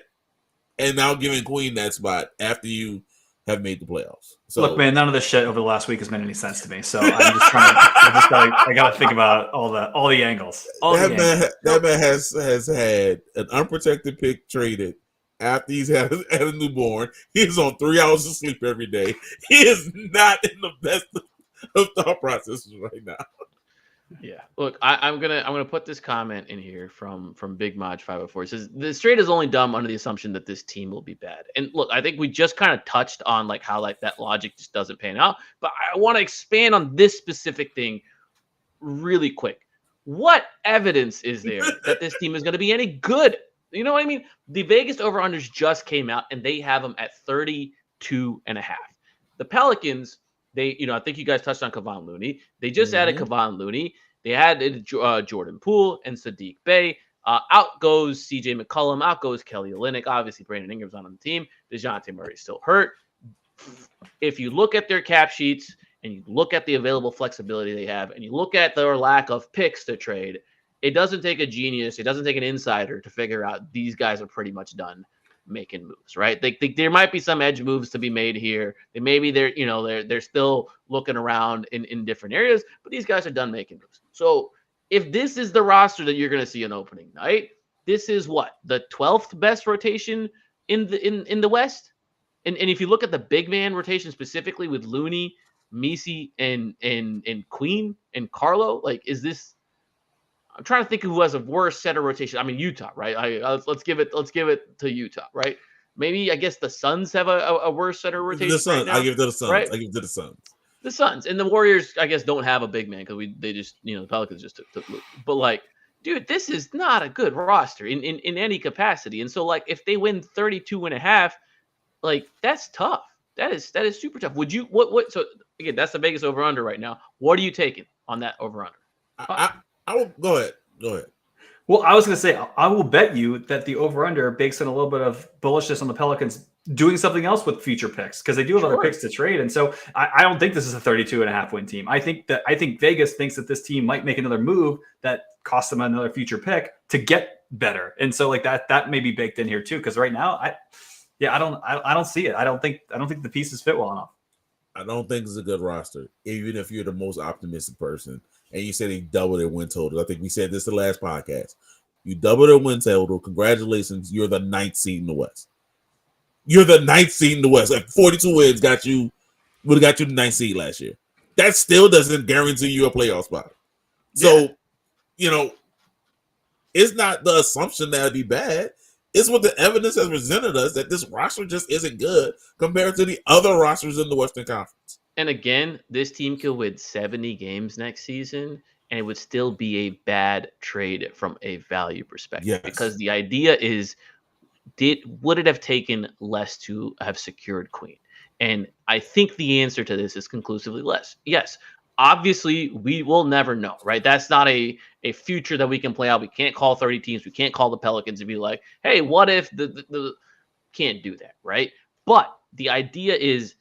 and now giving Queen that spot after you have made the playoffs. So look, man, none of this shit over the last week has made any sense to me. So I'm just trying I gotta think about all the angles. That man has had an unprotected pick traded after he's had a newborn. He's on 3 hours of sleep every day. He is not in the best of thought processes right now. Yeah. Look, I'm gonna put this comment in here from Big Mod 504. It says the trade is only dumb under the assumption that this team will be bad. And look, I think we just kind of touched on how that logic just doesn't pan out. But I want to expand on this specific thing really quick. What evidence is there that this team is going to be any good? You know what I mean? The Vegas over-unders just came out, and they have them at 32.5. The Pelicans, I think you guys touched on Kevon Looney. They just added Kevon Looney. They added Jordan Poole and Sadiq Bey. Out goes CJ McCollum. Out goes Kelly Olynyk. Obviously, Brandon Ingram's on the team. DeJounte Murray's still hurt. If you look at their cap sheets and you look at the available flexibility they have and you look at their lack of picks to trade, it doesn't take a genius. It doesn't take an insider to figure out these guys are pretty much done making moves, right? There might be some edge moves to be made here. They're still looking around in different areas, but these guys are done making moves. So if this is the roster that you're going to see on opening night, this is what, the 12th best rotation in the West. And if you look at the big man rotation specifically with Looney, Misi, and Queen and Carlo, is this? I'm trying to think of who has a worse set of rotation. I mean, Utah, right? Let's give it to Utah, right? Maybe I guess the Suns have a worse set of rotation. The Suns, right now, I give it to the Suns. right? I give it to the Suns. The Suns and the Warriors, I guess, don't have a big man because they just the Pelicans just took Luke. But dude, this is not a good roster in any capacity. And so if they win 32.5, like that's tough. That is super tough. Would you what? So again, that's the Vegas over under right now. What are you taking on that over under? I will go ahead. Go ahead. Well, I was going to say, I will bet you that the over-under bakes in a little bit of bullishness on the Pelicans doing something else with future picks because they do have other picks to trade. And so I don't think this is a 32.5 win team. I think Vegas thinks that this team might make another move that costs them another future pick to get better. And so like that may be baked in here too. Because right now, I don't see it. I don't think the pieces fit well enough. I don't think it's a good roster, even if you're the most optimistic person. And you said they double their win total. I think we said this the last podcast. You double their win total. Congratulations. You're the 9th seed in the West. You're the 9th seed in the West. Like 42 wins would have got you the 9th seed last year. That still doesn't guarantee you a playoff spot. So, it's not the assumption that it'd be bad. It's what the evidence has presented us that this roster just isn't good compared to the other rosters in the Western Conference. And again, this team could win 70 games next season, and it would still be a bad trade from a value perspective. Yes. Because the idea is, would it have taken less to have secured Queen? And I think the answer to this is conclusively less. Yes. Obviously, we will never know, right? That's not a future that we can play out. We can't call 30 teams. We can't call the Pelicans and be like, hey, what if the can't do that, right? But the idea is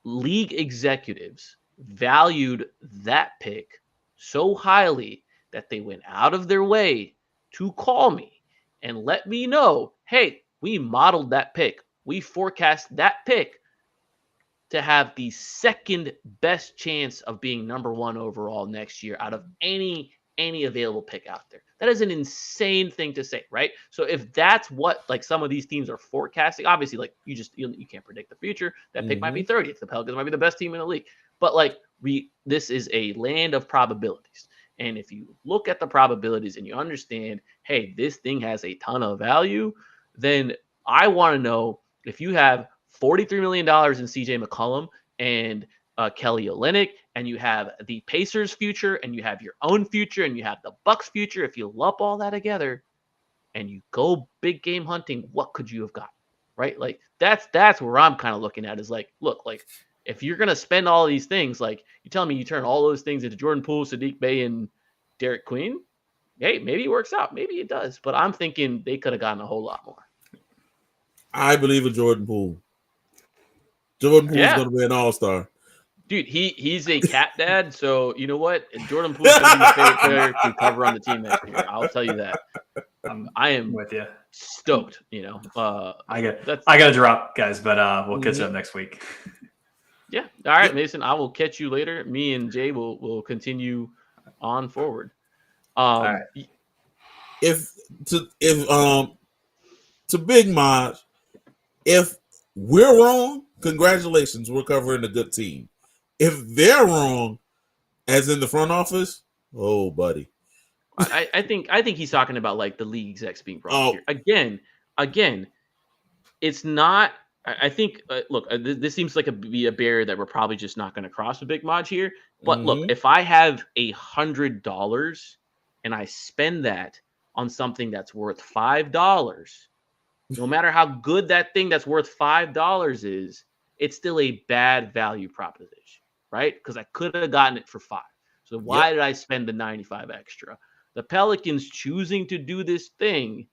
league executives valued that pick so highly that they went out of their way to call me and let me know, hey, we modeled that pick. We forecast that pick to have the second best chance of being number 1 overall next year out of any available pick out there. That is an insane thing to say, right? So if that's what like some of these teams are forecasting, obviously like you can't predict the future. That pick might be 30th. The Pelicans might be the best team in the league. But like this is a land of probabilities. And if you look at the probabilities and you understand, hey, this thing has a ton of value, then I want to know if you have $43 million in CJ McCollum and Kelly Olynyk, and you have the Pacers future, and you have your own future, and you have the Bucks future. If you lump all that together and you go big game hunting, what could you have got? Right? Like that's where I'm kind of looking at is like, look, like if you're gonna spend all these things, like you tell me you turn all those things into Jordan Poole, Sadiq Bey, and Derek Queen, hey, maybe it works out, maybe it does, but I'm thinking they could have gotten a whole lot more. I believe in Jordan Poole. Jordan Poole is going to be an all-star. Dude, he's a cat dad, so you know what? Jordan Poole is going to be my favorite player to cover on the team next year. I'll tell you that. I am with you. Stoked. I got to drop, guys, but we'll catch up next week. Yeah. All right, Mason. I will catch you later. Me and Jay will continue on forward. All right. If to Big Maj, if we're wrong, congratulations, we're covering a good team. If they're wrong, as in the front office, oh, buddy. I think he's talking about like the league execs being wrong here. Again, it's not. I think. Look, this seems like be a barrier that we're probably just not going to cross with Big Maj here. But look, if I have $100 and I spend that on something that's worth $5, no matter how good that thing that's worth $5 is, it's still a bad value proposition, right? Because I could have gotten it for $5. So why did I spend the $95 extra? The Pelicans choosing to do this thing,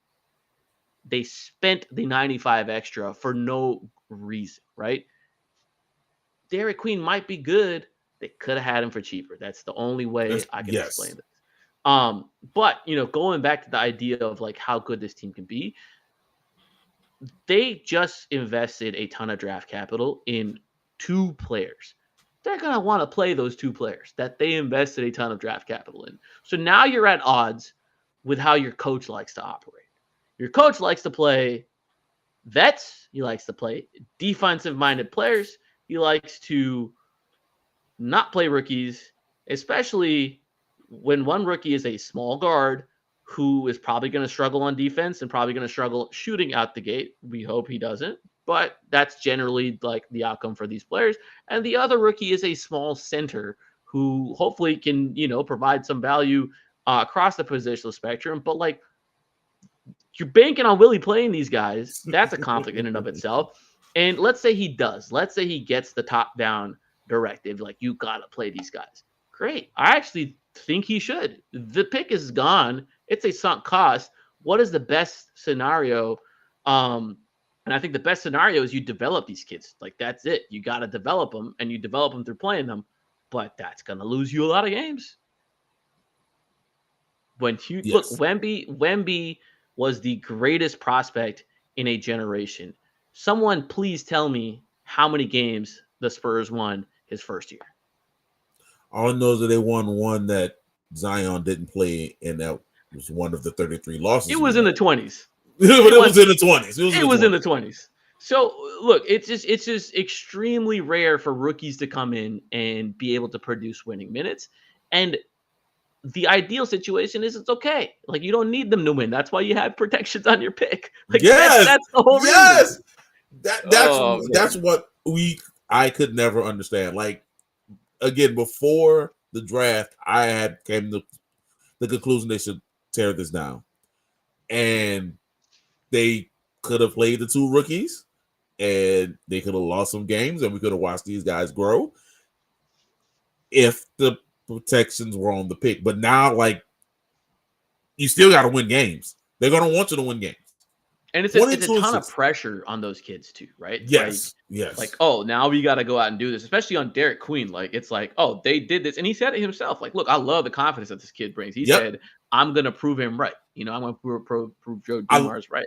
they spent the $95 extra for no reason, right? Derek Queen might be good. They could have had him for cheaper. That's the only way I can explain this. But going back to the idea of like how good this team can be, they just invested a ton of draft capital in 2 players. They're going to want to play those 2 players that they invested a ton of draft capital in. So now you're at odds with how your coach likes to operate. Your coach likes to play vets. He likes to play defensive-minded players. He likes to not play rookies, especially when one rookie is a small guard who is probably going to struggle on defense and probably going to struggle shooting out the gate. We hope he doesn't, but that's generally like the outcome for these players. And the other rookie is a small center who hopefully can, provide some value across the positional spectrum. But like you're banking on Willie playing these guys. That's a conflict in and of itself. And let's say he does. Let's say he gets the top-down directive, like, you got to play these guys. Great. I actually think he should. The pick is gone. It's a sunk cost. What is the best scenario? And I think the best scenario is you develop these kids. Like, that's it. You got to develop them, and you develop them through playing them. But that's going to lose you a lot of games. Look, Wemby was the greatest prospect in a generation. Someone please tell me how many games the Spurs won his first year. All I know is that they won one that Zion didn't play, and that was one of the 33 losses. It was in the 20s. But it was in the 20s. It was in the 20s. So look, it's just extremely rare for rookies to come in and be able to produce winning minutes. And the ideal situation is it's okay. Like, you don't need them to win. That's why you have protections on your pick. Like, yes, that's the whole reason. Yes, that's what I could never understand. Like, again, before the draft, I had came to the conclusion they should tear this down, and they could have played the two rookies, and they could have lost some games, and we could have watched these guys grow if the protections were on the pick. But now, like, you still got to win games. They're going to want you to win games. And it's a ton of pressure on those kids too, right? Yes, yes. Like, oh, now we got to go out and do this, especially on Derek Queen. Like, it's like, oh, they did this. And he said it himself. Like, look, I love the confidence that this kid brings. He said, I'm going to prove him right. You know, I'm going to prove Joe Dumars right.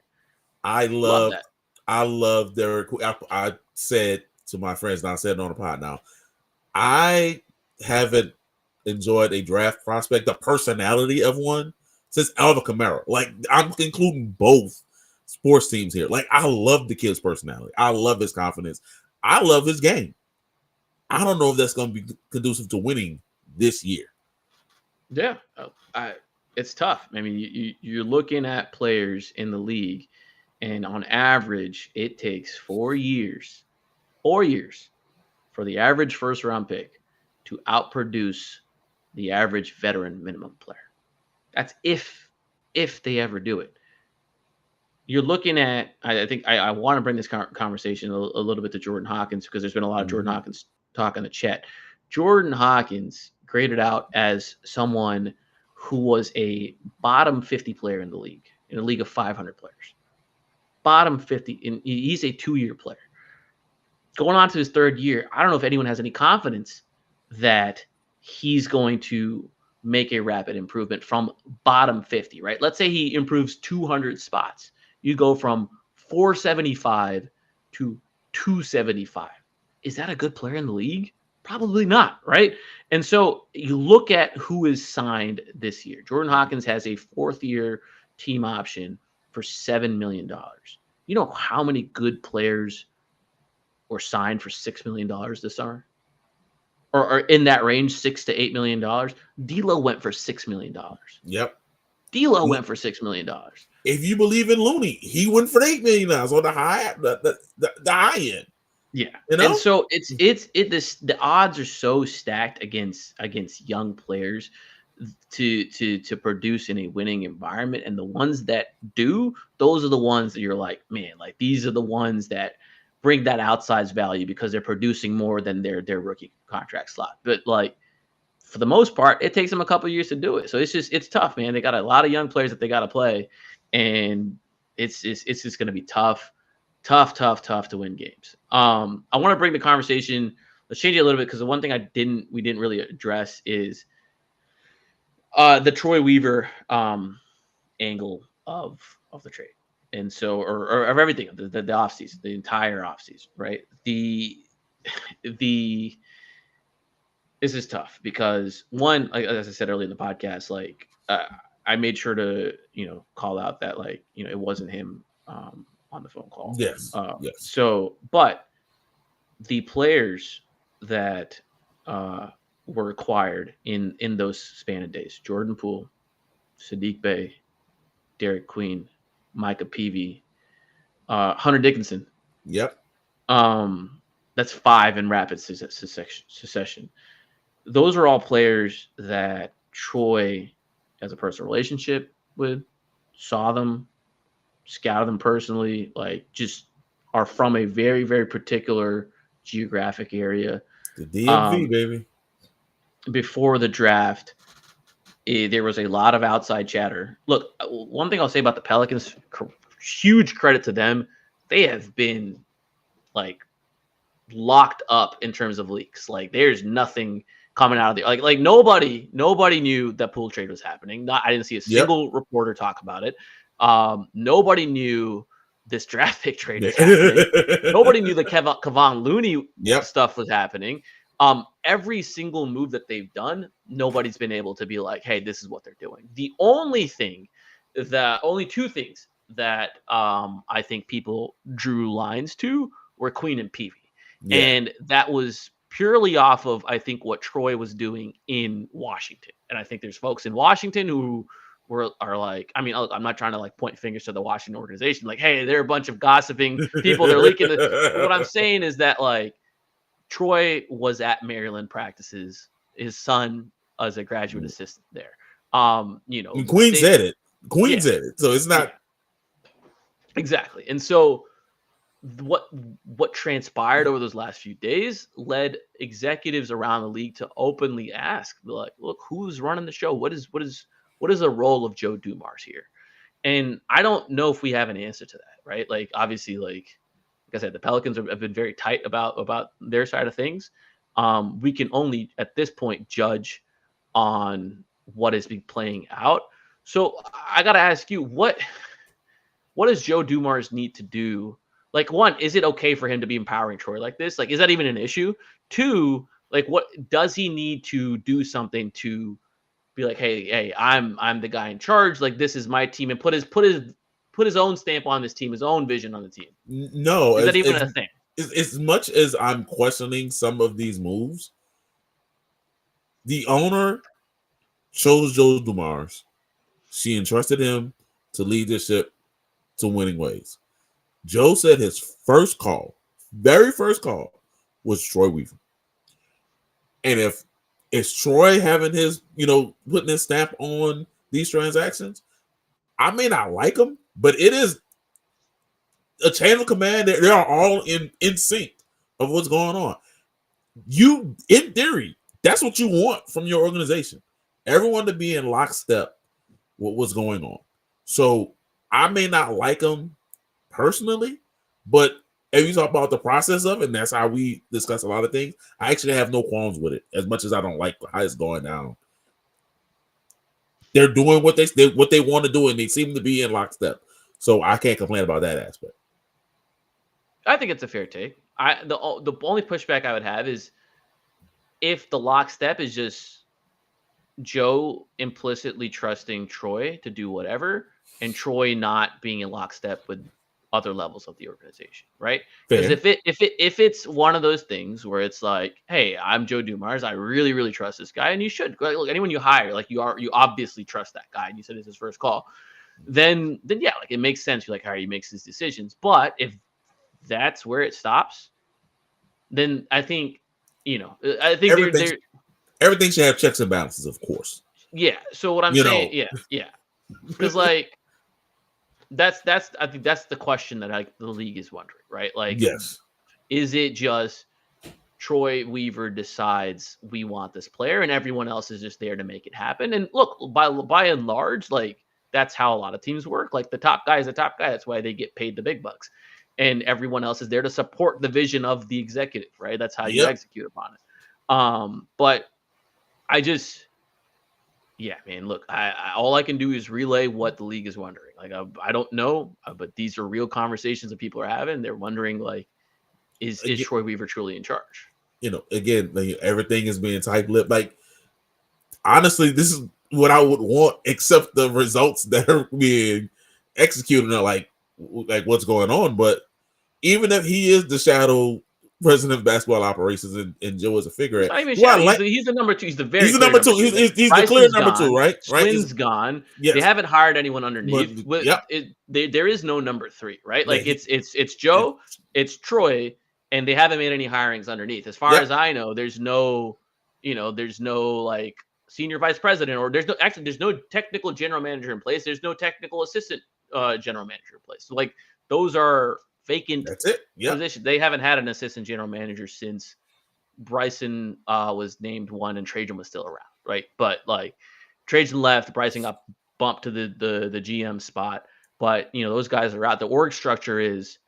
I love that. I love Derek. I said to my friends, and I said it on the pod now, I haven't enjoyed a draft prospect, the personality of one, since Alvin Kamara. Like, I'm including both sports teams here. Like, I love the kid's personality. I love his confidence. I love his game. I don't know if that's going to be conducive to winning this year. Yeah, it's tough. I mean, you're looking at players in the league, and on average, it takes 4 years for the average first-round pick to outproduce the average veteran minimum player. That's if they ever do it. You're looking at, I think I want to bring this conversation a little bit to Jordan Hawkins, because there's been a lot of Jordan Hawkins talk in the chat. Jordan Hawkins graded out as someone who was a bottom 50 player in a league of 500 players. Bottom 50, and he's a 2-year player. Going on to his 3rd year, I don't know if anyone has any confidence that he's going to make a rapid improvement from bottom 50, right? Let's say he improves 200 spots. You go from 475 to 275. Is that a good player in the league? Probably not, right? And so you look at who is signed this year. Jordan Hawkins has a 4th-year team option for $7 million. You know how many good players were signed for $6 million this summer? Or in that range, $6 to $8 million. D'Lo went for $6 million. Yep. D'Lo went for $6 million. If you believe in Looney, he went for $8 million on the high end. Yeah, you know? And so the odds are so stacked against young players to produce in a winning environment, and the ones that do, those are the ones that you're like, man, like, these are the ones that bring that outsized value because they're producing more than their rookie contract slot. But, like, for the most part, it takes them a couple of years to do it. So it's tough, man. They got a lot of young players that they got to play, and it's just going to be tough to win games. I want to bring the conversation. Let's change it a little bit, because the one thing we didn't really address is the Troy Weaver angle of the trade. And so, or of everything, the offseason, the entire offseason, right? This is tough because, one, like, as I said earlier in the podcast, like, I made sure to, call out that, like, it wasn't him on the phone call. Yes. Yes. So, but the players that were acquired in those span of days: Jordan Poole, Sadiq Bey, Derek Queen, Micah Peavy, Hunter Dickinson. Yep. That's 5 in rapid succession. Those are all players that Troy has a personal relationship with, saw them, scouted them personally, like, just are from a very, very particular geographic area. The DMV, baby. Before the draft, there was a lot of outside chatter. Look, one thing I'll say about the Pelicans, huge credit to them. They have been like locked up in terms of leaks. Like there's nothing coming out of the like nobody knew that Poole trade was happening. I didn't see a single reporter talk about it. Nobody knew this draft pick trade was happening. Nobody knew the Kevon Looney stuff was happening. Every single move that they've done, nobody's been able to be like, hey, this is what they're doing. The only two things that I think people drew lines to were Queen and Peavy. Yeah. And that was purely off of, I think, what Troy was doing in Washington. And I think there's folks in Washington who are like, I mean, I'm not trying to like point fingers to the Washington organization, like, hey, they're a bunch of gossiping people. They're leaking. What I'm saying is that like Troy was at Maryland practices. His son as a graduate assistant there. Queen said it. Queen said it. So it's not exactly. And so what transpired over those last few days led executives around the league to openly ask, like, look, who's running the show? What is the role of Joe Dumars here? And I don't know if we have an answer to that, right? Like, obviously, like I said, the Pelicans have been very tight about their side of things. We can only at this point judge on what is being playing out. So I got to ask you, what does Joe Dumars need to do? Like, one, is it okay for him to be empowering Troy like this? Like, is that even an issue? Two, like, what does he need to do something to be like, hey, I'm the guy in charge. Like, this is my team, and put his own stamp on this team, his own vision on the team. No, is that even a thing? As much as I'm questioning some of these moves, the owner chose Joe Dumars. She entrusted him to lead this ship to winning ways. Joe said his very first call, was Troy Weaver. And if it's Troy having his, putting his stamp on these transactions, I may not like him, but it is a chain of command. They are all in sync of what's going on. You, in theory, that's what you want from your organization. Everyone to be in lockstep with what's going on. So I may not like him personally, but if you talk about the process of it, and that's how we discuss a lot of things, I actually have no qualms with it, as much as I don't like how it's going down. They're doing what they want to do, and they seem to be in lockstep. So I can't complain about that aspect. I think it's a fair take. The only pushback I would have is if the lockstep is just Joe implicitly trusting Troy to do whatever, and Troy not being in lockstep with other levels of the organization, right? Because if it's one of those things where it's like, hey, I'm Joe Dumars, I really, really trust this guy, and you should look, anyone you hire, like you obviously trust that guy, and you said it's his first call, then yeah, like it makes sense. You're like, all right, he makes his decisions. But if that's where it stops, then I think everything should have checks and balances, of course. Yeah. So what I'm saying, yeah, because like. I think that's the question that the league is wondering, right? Like, yes, is it just Troy Weaver decides we want this player and everyone else is just there to make it happen? And look, by and large, like that's how a lot of teams work. Like the top guy is the top guy. That's why they get paid the big bucks. And everyone else is there to support the vision of the executive, right? That's how you execute upon it. But I just... Yeah, man, look, I all I can do is relay what the league is wondering. Like, I don't know, but these are real conversations that people are having. They're wondering, like, is Troy Weaver truly in charge? Again, like, everything is being tight-lipped. Like, honestly, this is what I would want, except the results that are being executed are like what's going on. But even if he is the shadow president of basketball operations and Joe is a figurehead. He's the number two. He's the number two. He's the clear number two, right? Swinn's gone. Yes. They haven't hired anyone underneath. There is no number three, right? Like it's Joe, it's Troy, and they haven't made any hirings underneath. As far as I know, there's no like senior vice president, or there's no technical general manager in place. There's no technical assistant general manager in place. So like those are vacant That's it. Yeah. position. They haven't had an assistant general manager since Bryson was named one and Trajan was still around, right? But like Trajan left, Bryson got bumped to the GM spot. But those guys are out. The org structure is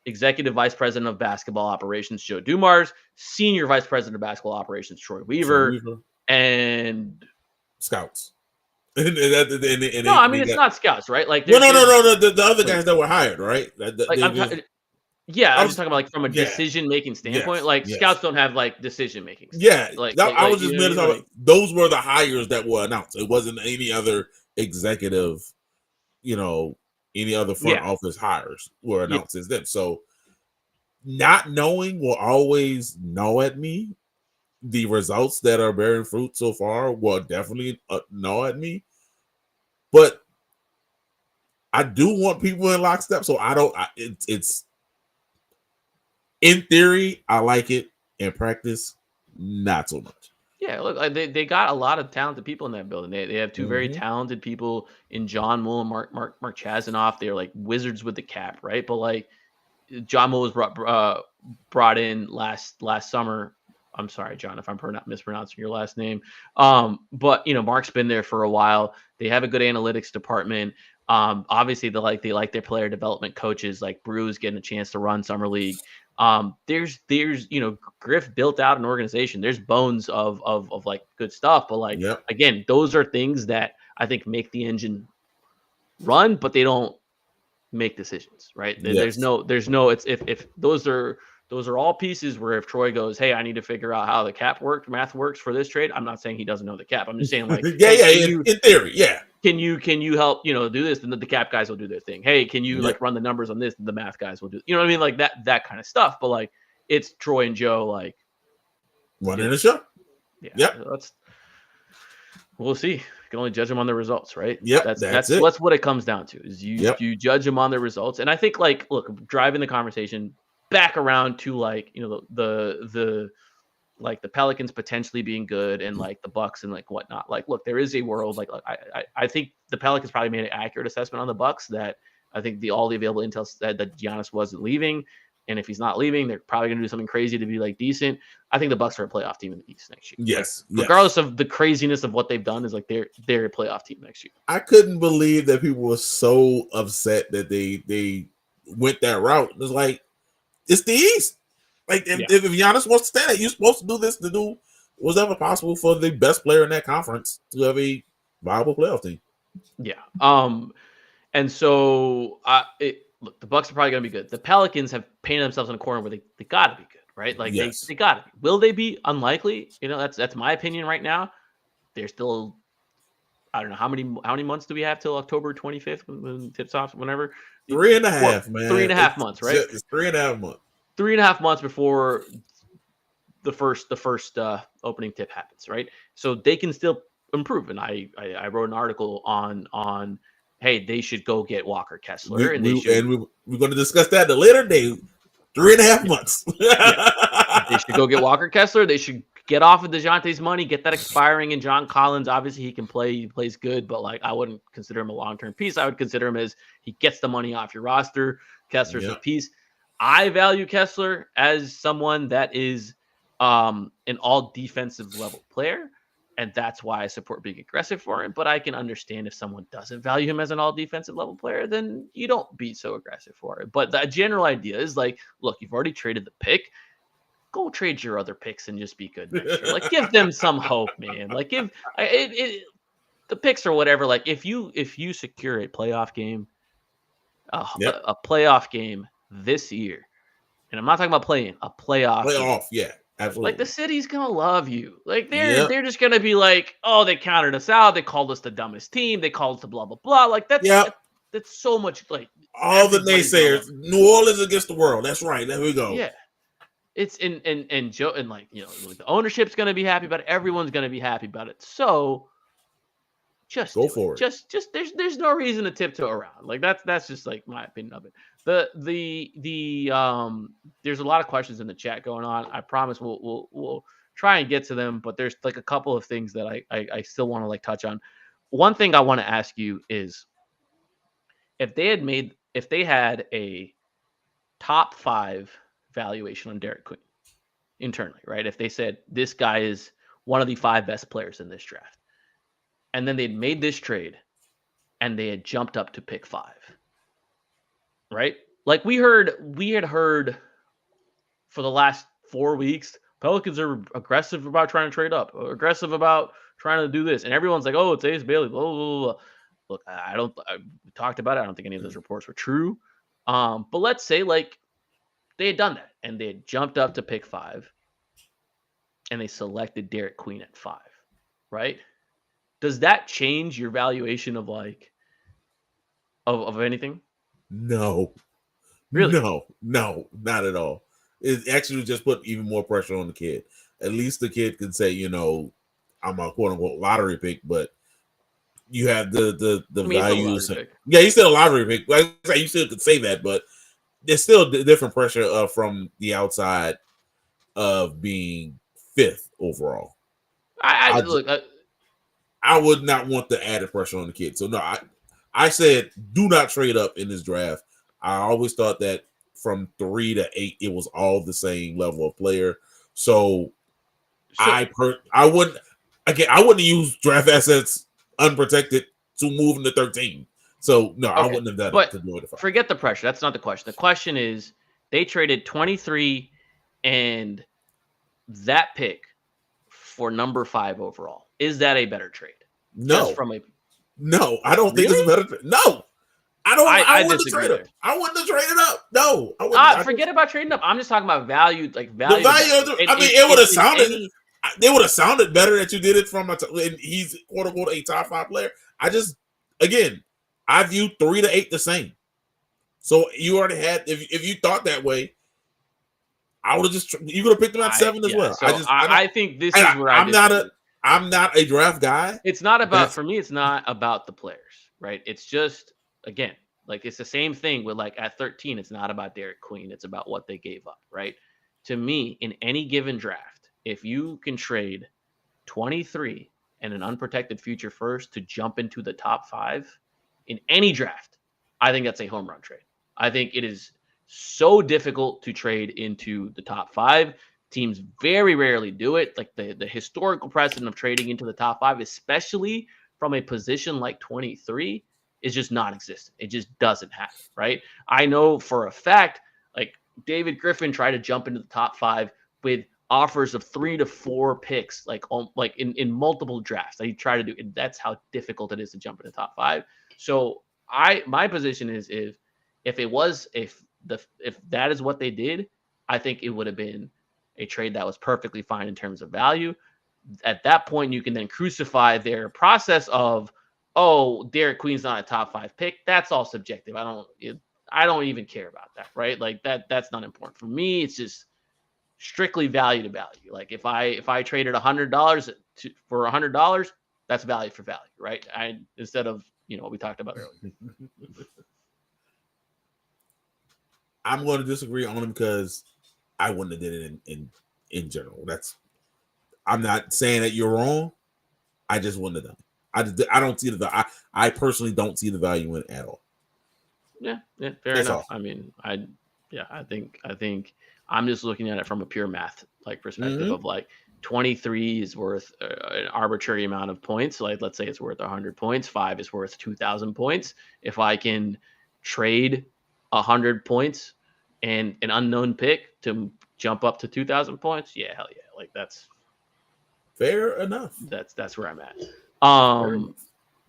executive vice president of basketball operations Joe Dumars, senior vice president of basketball operations Troy Weaver, and scouts. No, I mean it's not scouts, right? Like no. The other guys that were hired, right? Yeah, I'm just talking about like from a decision making standpoint. Scouts don't have like decision making. Yeah, I was just talking about those were the hires that were announced. It wasn't any other executive, any other front office hires were announced since then. So not knowing will always gnaw at me. The results that are bearing fruit so far will definitely gnaw at me. But I do want people in lockstep, so it's in theory, I like it. In practice, not so much. Yeah, look, they got a lot of talented people in that building. They have two very talented people in John Moore and Mark Chazanoff. They're like wizards with the cap, right? But like John Moore was brought in last summer. I'm sorry, John, if I'm mispronouncing your last name. But Mark's been there for a while. They have a good analytics department. Obviously, they like their player development coaches, like Bruce getting a chance to run summer league. There's Griff built out an organization. There's bones of like good stuff, but like again, those are things that I think make the engine run, but they don't make decisions, right? There's no it's if those are all pieces where if Troy goes, hey, I need to figure out how the math works for this trade. I'm not saying he doesn't know the cap. I'm just saying like in theory, Can you help, do this? And the cap guys will do their thing. Hey, can you like run the numbers on this? And the math guys will do, what I mean? Like that kind of stuff. But like, it's Troy and Joe, like running the show. Yeah. We'll see. You can only judge them on the results, right? Yep. That's what it comes down to is you judge them on their results. And I think like, look, driving the conversation back around to like, the like the Pelicans potentially being good and like the Bucks and like whatnot. Like, look, there is a world like I think the Pelicans probably made an accurate assessment on the Bucks that I think all the available intel said that Giannis wasn't leaving, and if he's not leaving, they're probably going to do something crazy to be like decent. I think the Bucks are a playoff team in the East next year. Yes, regardless of the craziness of what they've done, is like they're a playoff team next year. I couldn't believe that people were so upset that they went that route. It's like it's the East. Like if Giannis wants to stay there, you're supposed to do this to do whatever possible for the best player in that conference to have a viable playoff team. Yeah. And so look, the Bucks are probably going to be good. The Pelicans have painted themselves in a corner where they got to be good, right? Like they got to be. Will they be? Unlikely. That's my opinion right now. They're still, I don't know how many months do we have till October 25th when tips off, whenever. 3.5, man. 3.5 months, right? It's 3.5 months. 3.5 months before the first opening tip happens, right? So they can still improve. And I wrote an article on hey, they should go get Walker Kessler, we're going to discuss that at a later date. 3.5 months. They should go get Walker Kessler. They should get off of DeJounte's money, get that expiring. And John Collins, obviously he can play. He plays good, but like I wouldn't consider him a long-term piece. I would consider him as he gets the money off your roster. Kessler's a piece. I value Kessler as someone that is an all defensive level player, and that's why I support being aggressive for him. But I can understand if someone doesn't value him as an all defensive level player, then you don't be so aggressive for it. But the general idea is like, look, you've already traded the pick. Go trade your other picks and just be good next year. Like, give them some hope, man. Like, give the picks or whatever. Like, if you secure a playoff game, a playoff game this year, and I'm not talking about playing a playoff game. Yeah, absolutely. Like the city's gonna love you. Like they're just gonna be like, oh, they counted us out. They called us the dumbest team. They called us the blah blah blah. Like that's so much like all the naysayers. New Orleans against the world. That's right. There we go. Yeah, it's and Joe and like the ownership's gonna be happy about it. Everyone's gonna be happy about it. So just go for it. Just there's no reason to tiptoe around. Like that's just like my opinion of it. The there's a lot of questions in the chat going on. I promise we'll try and get to them, but there's like a couple of things that I still want to like touch on. One thing I want to ask you is if they had a top 5 valuation on Derek Queen internally, right? If they said this guy is one of the 5 best players in this draft, and then they'd made this trade and they had jumped up to pick 5, right? Like we had heard for the last 4 weeks, Pelicans are aggressive about trying to trade up, or aggressive about trying to do this, and everyone's like, "Oh, it's Ace Bailey." Blah, blah, blah, blah. Look, we talked about it. I don't think any of those reports were true. But let's say like they had done that and they had jumped up to pick 5, and they selected Derek Queen at 5, right? Does that change your valuation of like of anything? No, Really? no, not at all. It actually just put even more pressure on the kid. At least the kid can say, I'm a quote unquote lottery pick, but you have the values. Yeah, he's still a lottery pick. Like I say, you still could say that, but there's still different pressure from the outside of being 5th overall. I would not want the added pressure on the kid. So no, I said do not trade up in this draft. I always thought that from 3 to 8, it was all the same level of player. So I wouldn't use draft assets unprotected to move into 13. So no, I wouldn't have done it to do it. Forget the pressure. That's not the question. The question is they traded 23 and that pick for number 5 overall. Is that a better trade? No. No, I don't think it's a better trade. No. I wouldn't trade it. I wouldn't have traded up. No. Forget about trading up. I'm just talking about value. Like value. The value it would have sounded they would have sounded better that you did it from and he's quote unquote a top 5 player. I view 3 to 8 the same. So you already had if you thought that way, I would have you could have picked him at 7 as well. So I think this is where I'm not a draft guy. It's not about for me. It's not about the players, right? It's just again, like it's the same thing with like at 13. It's not about Derek Queen. It's about what they gave up, right? To me, in any given draft, if you can trade 23 and an unprotected future first to jump into the top 5 in any draft, I think that's a home run trade. I think it is so difficult to trade into the top 5. Teams very rarely do it. Like the historical precedent of trading into the top 5, especially from a position like 23, is just non-existent. It just doesn't happen, right? I know for a fact, like David Griffin tried to jump into the top 5 with offers of 3 to 4 picks, like in multiple drafts. He tried to do it. That's how difficult it is to jump in the top 5. So my position is if that is what they did, I think it would have been a trade that was perfectly fine in terms of value. At that point, you can then crucify their process of, oh, Derek Queen's not a top 5 pick. That's all subjective. I don't even care about that, right? Like that's not important for me. It's just strictly value to value. Like if I traded $100 for $100, that's value for value, right? Instead of what we talked about earlier. I'm going to disagree on him because I wouldn't have did it in general. I'm not saying that you're wrong. I just wouldn't have done it. I don't see I personally don't see the value in it at all. Yeah, fair enough. All. I mean, I think I'm just looking at it from a pure math perspective of 23 is worth an arbitrary amount of points. Like let's say it's worth 100 points. 5 is worth 2,000 points. If I can trade 100 points and an unknown pick to jump up to 2,000 points, yeah, hell yeah, like that's fair enough. That's where I'm at.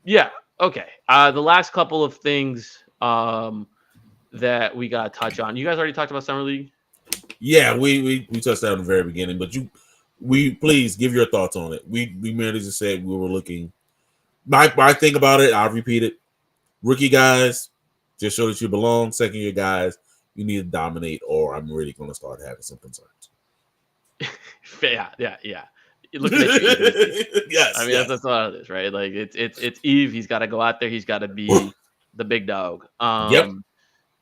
Yeah, okay. The last couple of things that we got to touch on. You guys already talked about Summer League? Yeah, we touched that in the very beginning, but we please give your thoughts on it. We merely just said we were looking. My thing about it, I'll repeat it. Rookie guys, just show that you belong. Second year guys, you need to dominate, or I'm really going to start having some concerns. Yeah. Looking at you. Yes. I mean, that's what it is, right? Like it's Eve. He's got to go out there. He's got to be the big dog. Yep.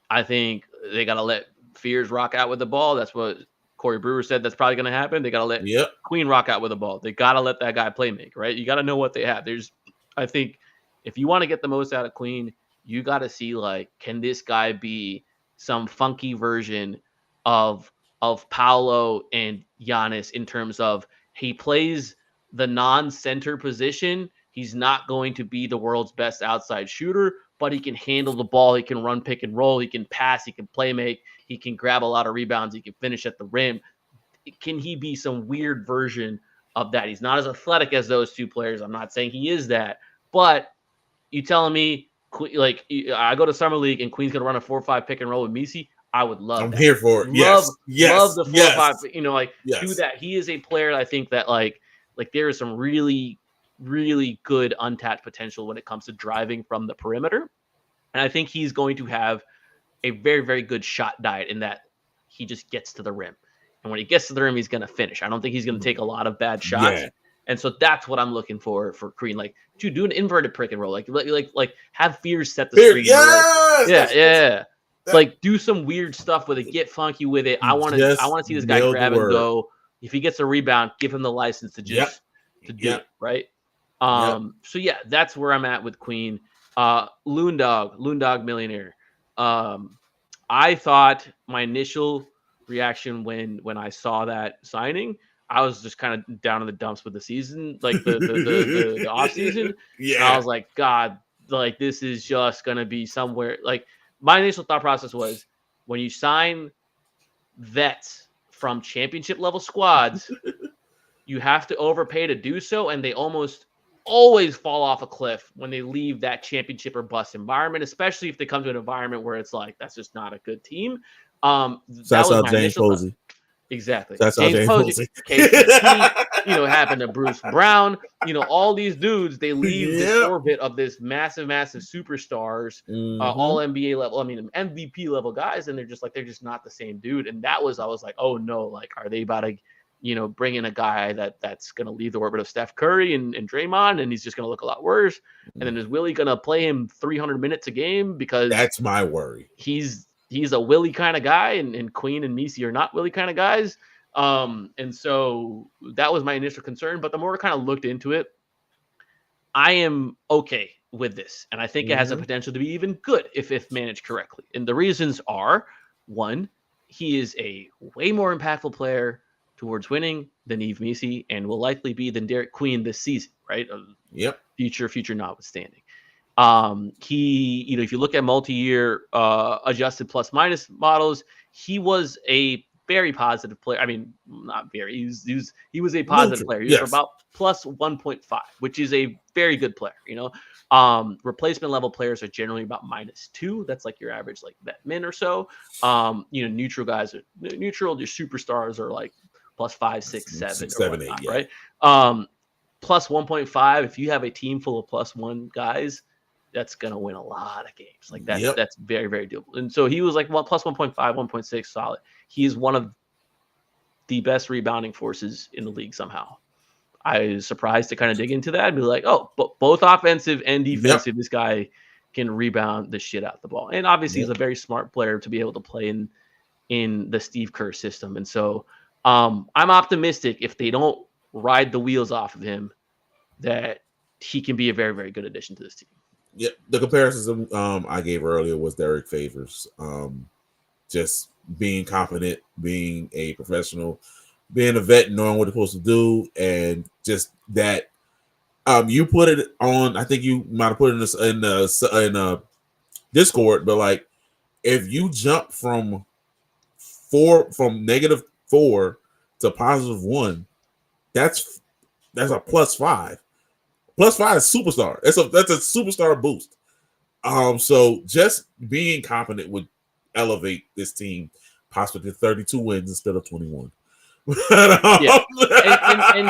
I think they got to let Fears rock out with the ball. That's what Corey Brewer said. That's probably going to happen. They got to let Queen rock out with the ball. They got to let that guy play make, right? You got to know what they have. I think if you want to get the most out of Queen, you got to see can this guy be some funky version of Paolo and Giannis in terms of he plays the non-center position. He's not going to be the world's best outside shooter, but he can handle the ball. He can run pick and roll. He can pass. He can play make. He can grab a lot of rebounds. He can finish at the rim. Can he be some weird version of that? He's not as athletic as those two players. I'm not saying he is that, but you telling me like I go to summer league and Queen's gonna run a 4-5 pick and roll with Misi? I would love. I'm that. here for it. Love the 4-5. Yes. Do that. He is a player I think that like there is some really, really good untapped potential when it comes to driving from the perimeter, and I think he's going to have a very, very good shot diet in that he just gets to the rim, and when he gets to the rim, he's going to finish. I don't think he's going to take a lot of bad shots. Yeah. And so that's what I'm looking for Green. Like, dude, do an inverted pick and roll. Like have Fears set the screen. Yes! Yeah. Like, do some weird stuff with it. Get funky with it. I want to see this guy grab and go. If he gets a rebound, give him the license to just to do it, right? So yeah, that's where I'm at with Queen. Loon Dog Millionaire. I thought my initial reaction when I saw that signing, I was just kind of down in the dumps with the season, like the off season. Yeah. And I was like, God, like this is just gonna be somewhere. Like my initial thought process was when you sign vets from championship level squads, you have to overpay to do so, and they almost always fall off a cliff when they leave that championship or bust environment, especially if they come to an environment where it's like that's just not a good team. That's how James Posey. Exactly. That's how James Posey. KCP, happened to Bruce Brown. All these dudes, they leave the orbit of this massive, massive superstars, all NBA level, MVP level guys, and they're just not the same dude. And I was like, oh no, like, are they about to, bring in a guy that's going to leave the orbit of Steph Curry and Draymond, and he's just going to look a lot worse? And then is Willie going to play him 300 minutes a game? Because that's my worry. He's a Willie kind of guy, and Queen and Misi are not Willie kind of guys. And so that was my initial concern. But the more I kind of looked into it, I am okay with this. And I think it has the potential to be even good if managed correctly. And the reasons are, one, he is a way more impactful player towards winning than Yves Misi, and will likely be than Derek Queen this season, right? Yep. Future notwithstanding. He, if you look at multi-year adjusted plus minus models, he was a very positive player. I mean, not very. He was a positive player. He was about plus 1.5, which is a very good player. Replacement level players are generally about -2. That's like your average, like vet min or so. Neutral guys are neutral. Your superstars are like plus 5, 6, 7, 7, whatnot, 8, right? Plus 1.5. If you have a team full of +1 guys, that's going to win a lot of games. Like that's very, very doable. And so he was like plus 1.5, 1.6 solid. He is one of the best rebounding forces in the league somehow. I was surprised to kind of dig into that and be like, oh, but both offensive and defensive, this guy can rebound the shit out of the ball. And obviously he's a very smart player to be able to play in the Steve Kerr system. And so I'm optimistic if they don't ride the wheels off of him that he can be a very, very good addition to this team. Yeah, the comparisons I gave earlier was Derek Favors. Just being confident, being a professional, being a vet, knowing what they're supposed to do, and just that. You put it on. I think you might have put it in Discord, but like if you jump from -4 to +1, that's a +5. +5 is superstar. That's a superstar boost. So just being confident would elevate this team possibly to 32 wins instead of 21. And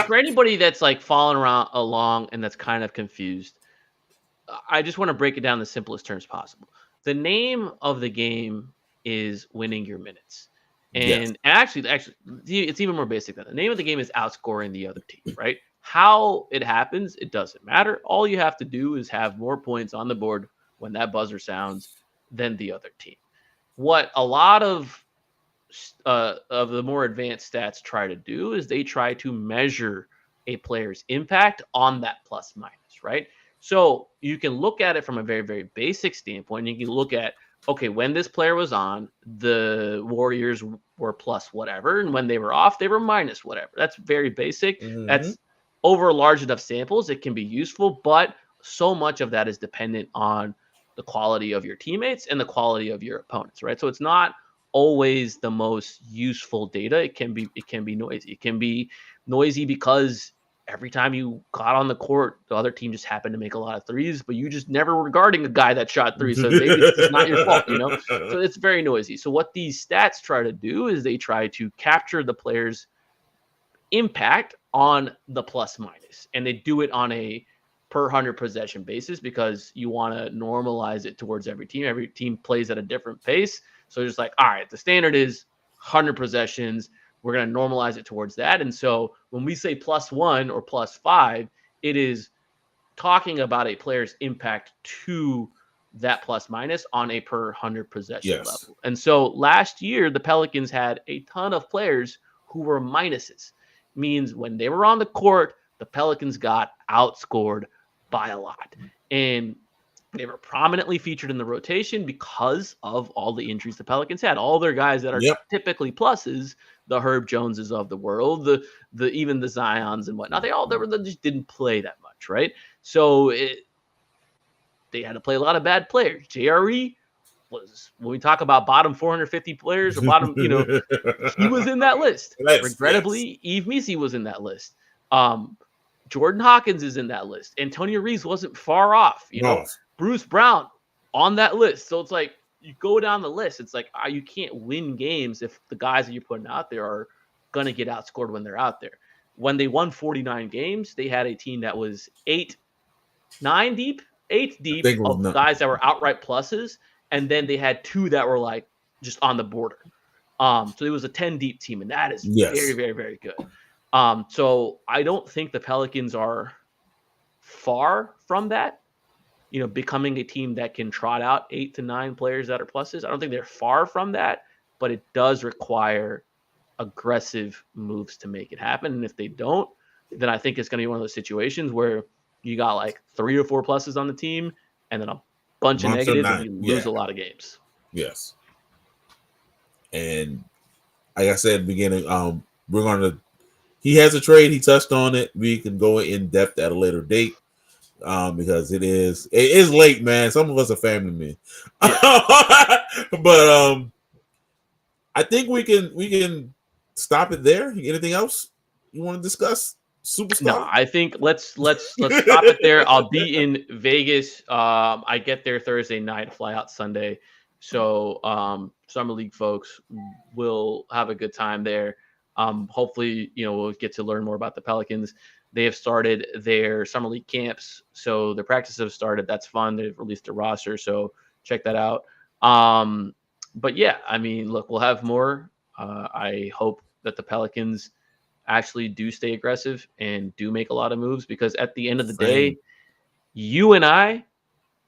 for anybody that's like following along and that's kind of confused, I just want to break it down in the simplest terms possible. The name of the game is winning your minutes. And actually, it's even more basic than that. The name of the game is outscoring the other team, right? How it happens, it doesn't matter. All you have to do is have more points on the board when that buzzer sounds than the other team. What a lot of the more advanced stats try to do is they try to measure a player's impact on that plus minus, right? So you can look at it from a very, very basic standpoint. You can look at okay, when this player was on, the Warriors were plus whatever, and when they were off, they were minus whatever. That's very basic. Mm-hmm. That's over large enough samples. It can be useful, but so much of that is dependent on the quality of your teammates and the quality of your opponents, right? So it's not always the most useful data. It can be noisy. It can be noisy because every time you got on the court, the other team just happened to make a lot of threes, but you just never were guarding a guy that shot threes. So maybe it's just not your fault, So it's very noisy. So what these stats try to do is they try to capture the player's impact on the plus minus, and they do it on a per 100 possession basis because you want to normalize it towards every team. Every team plays at a different pace. So just like, all right, the standard is 100 possessions. We're going to normalize it towards that. And so when we say +1 or +5, it is talking about a player's impact to that plus minus on a per 100 possession level. And so last year, the Pelicans had a ton of players who were minuses. Means when they were on the court, the Pelicans got outscored by a lot. And they were prominently featured in the rotation because of all the injuries the Pelicans had. All their guys that are typically pluses, the Herb Joneses of the world, the even the Zions and whatnot, they just didn't play that much, right? So they had to play a lot of bad players. JRE was, when we talk about bottom 450 players or bottom, he was in that list. Regrettably, Yves Missi was in that list. Jordan Hawkins is in that list. Antonio Reeves wasn't far off, Bruce Brown on that list. So it's like, you go down the list, it's like, you can't win games if the guys that you're putting out there are going to get outscored when they're out there. When they won 49 games, they had a team that was 8 deep of guys that were outright pluses. And then they had 2 that were like just on the border. So it was a 10 deep team, and that is very, very, very good. So I don't think the Pelicans are far from that, becoming a team that can trot out 8 to 9 players that are pluses. I don't think they're far from that, but it does require aggressive moves to make it happen. And if they don't, then I think it's going to be one of those situations where you got like 3 or 4 pluses on the team and then a bunch of negatives and you lose a lot of games. Yes. And like I said at the beginning, he has a trade. He touched on it. We can go in depth at a later date because it is late, man. Some of us are family men. But I think we can stop it there. Anything else you want to discuss? Superstar? No, I think let's stop it there. I'll be in Vegas. I get there Thursday night, fly out Sunday. So summer league folks will have a good time there. Hopefully, we'll get to learn more about the Pelicans. They have started their summer league camps, so their practices have started. That's fun. They've released a roster, so check that out. But yeah, I mean, look, we'll have more. I hope that the Pelicans actually do stay aggressive and do make a lot of moves, because at the end of the day, you and I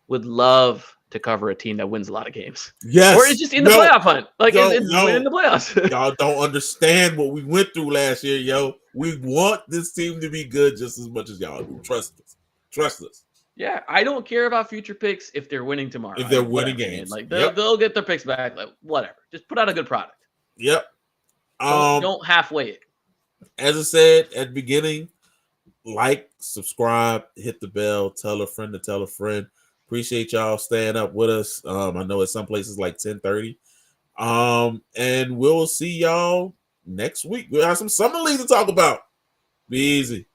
would love to cover a team that wins a lot of games. Yes. Or it's just in the playoff hunt. Like it's winning the playoffs. Y'all don't understand what we went through last year, yo. We want this team to be good just as much as y'all do. Trust us. Trust us. Yeah, I don't care about future picks if they're winning tomorrow. If they're winning games. Like they'll get their picks back. Like whatever. Just put out a good product. Yep. Don't halfway it. As I said at the beginning, like, subscribe, hit the bell, tell a friend to tell a friend. Appreciate y'all staying up with us. I know at some places like 10:30. And we'll see y'all next week. We'll have some summer league to talk about. Be easy.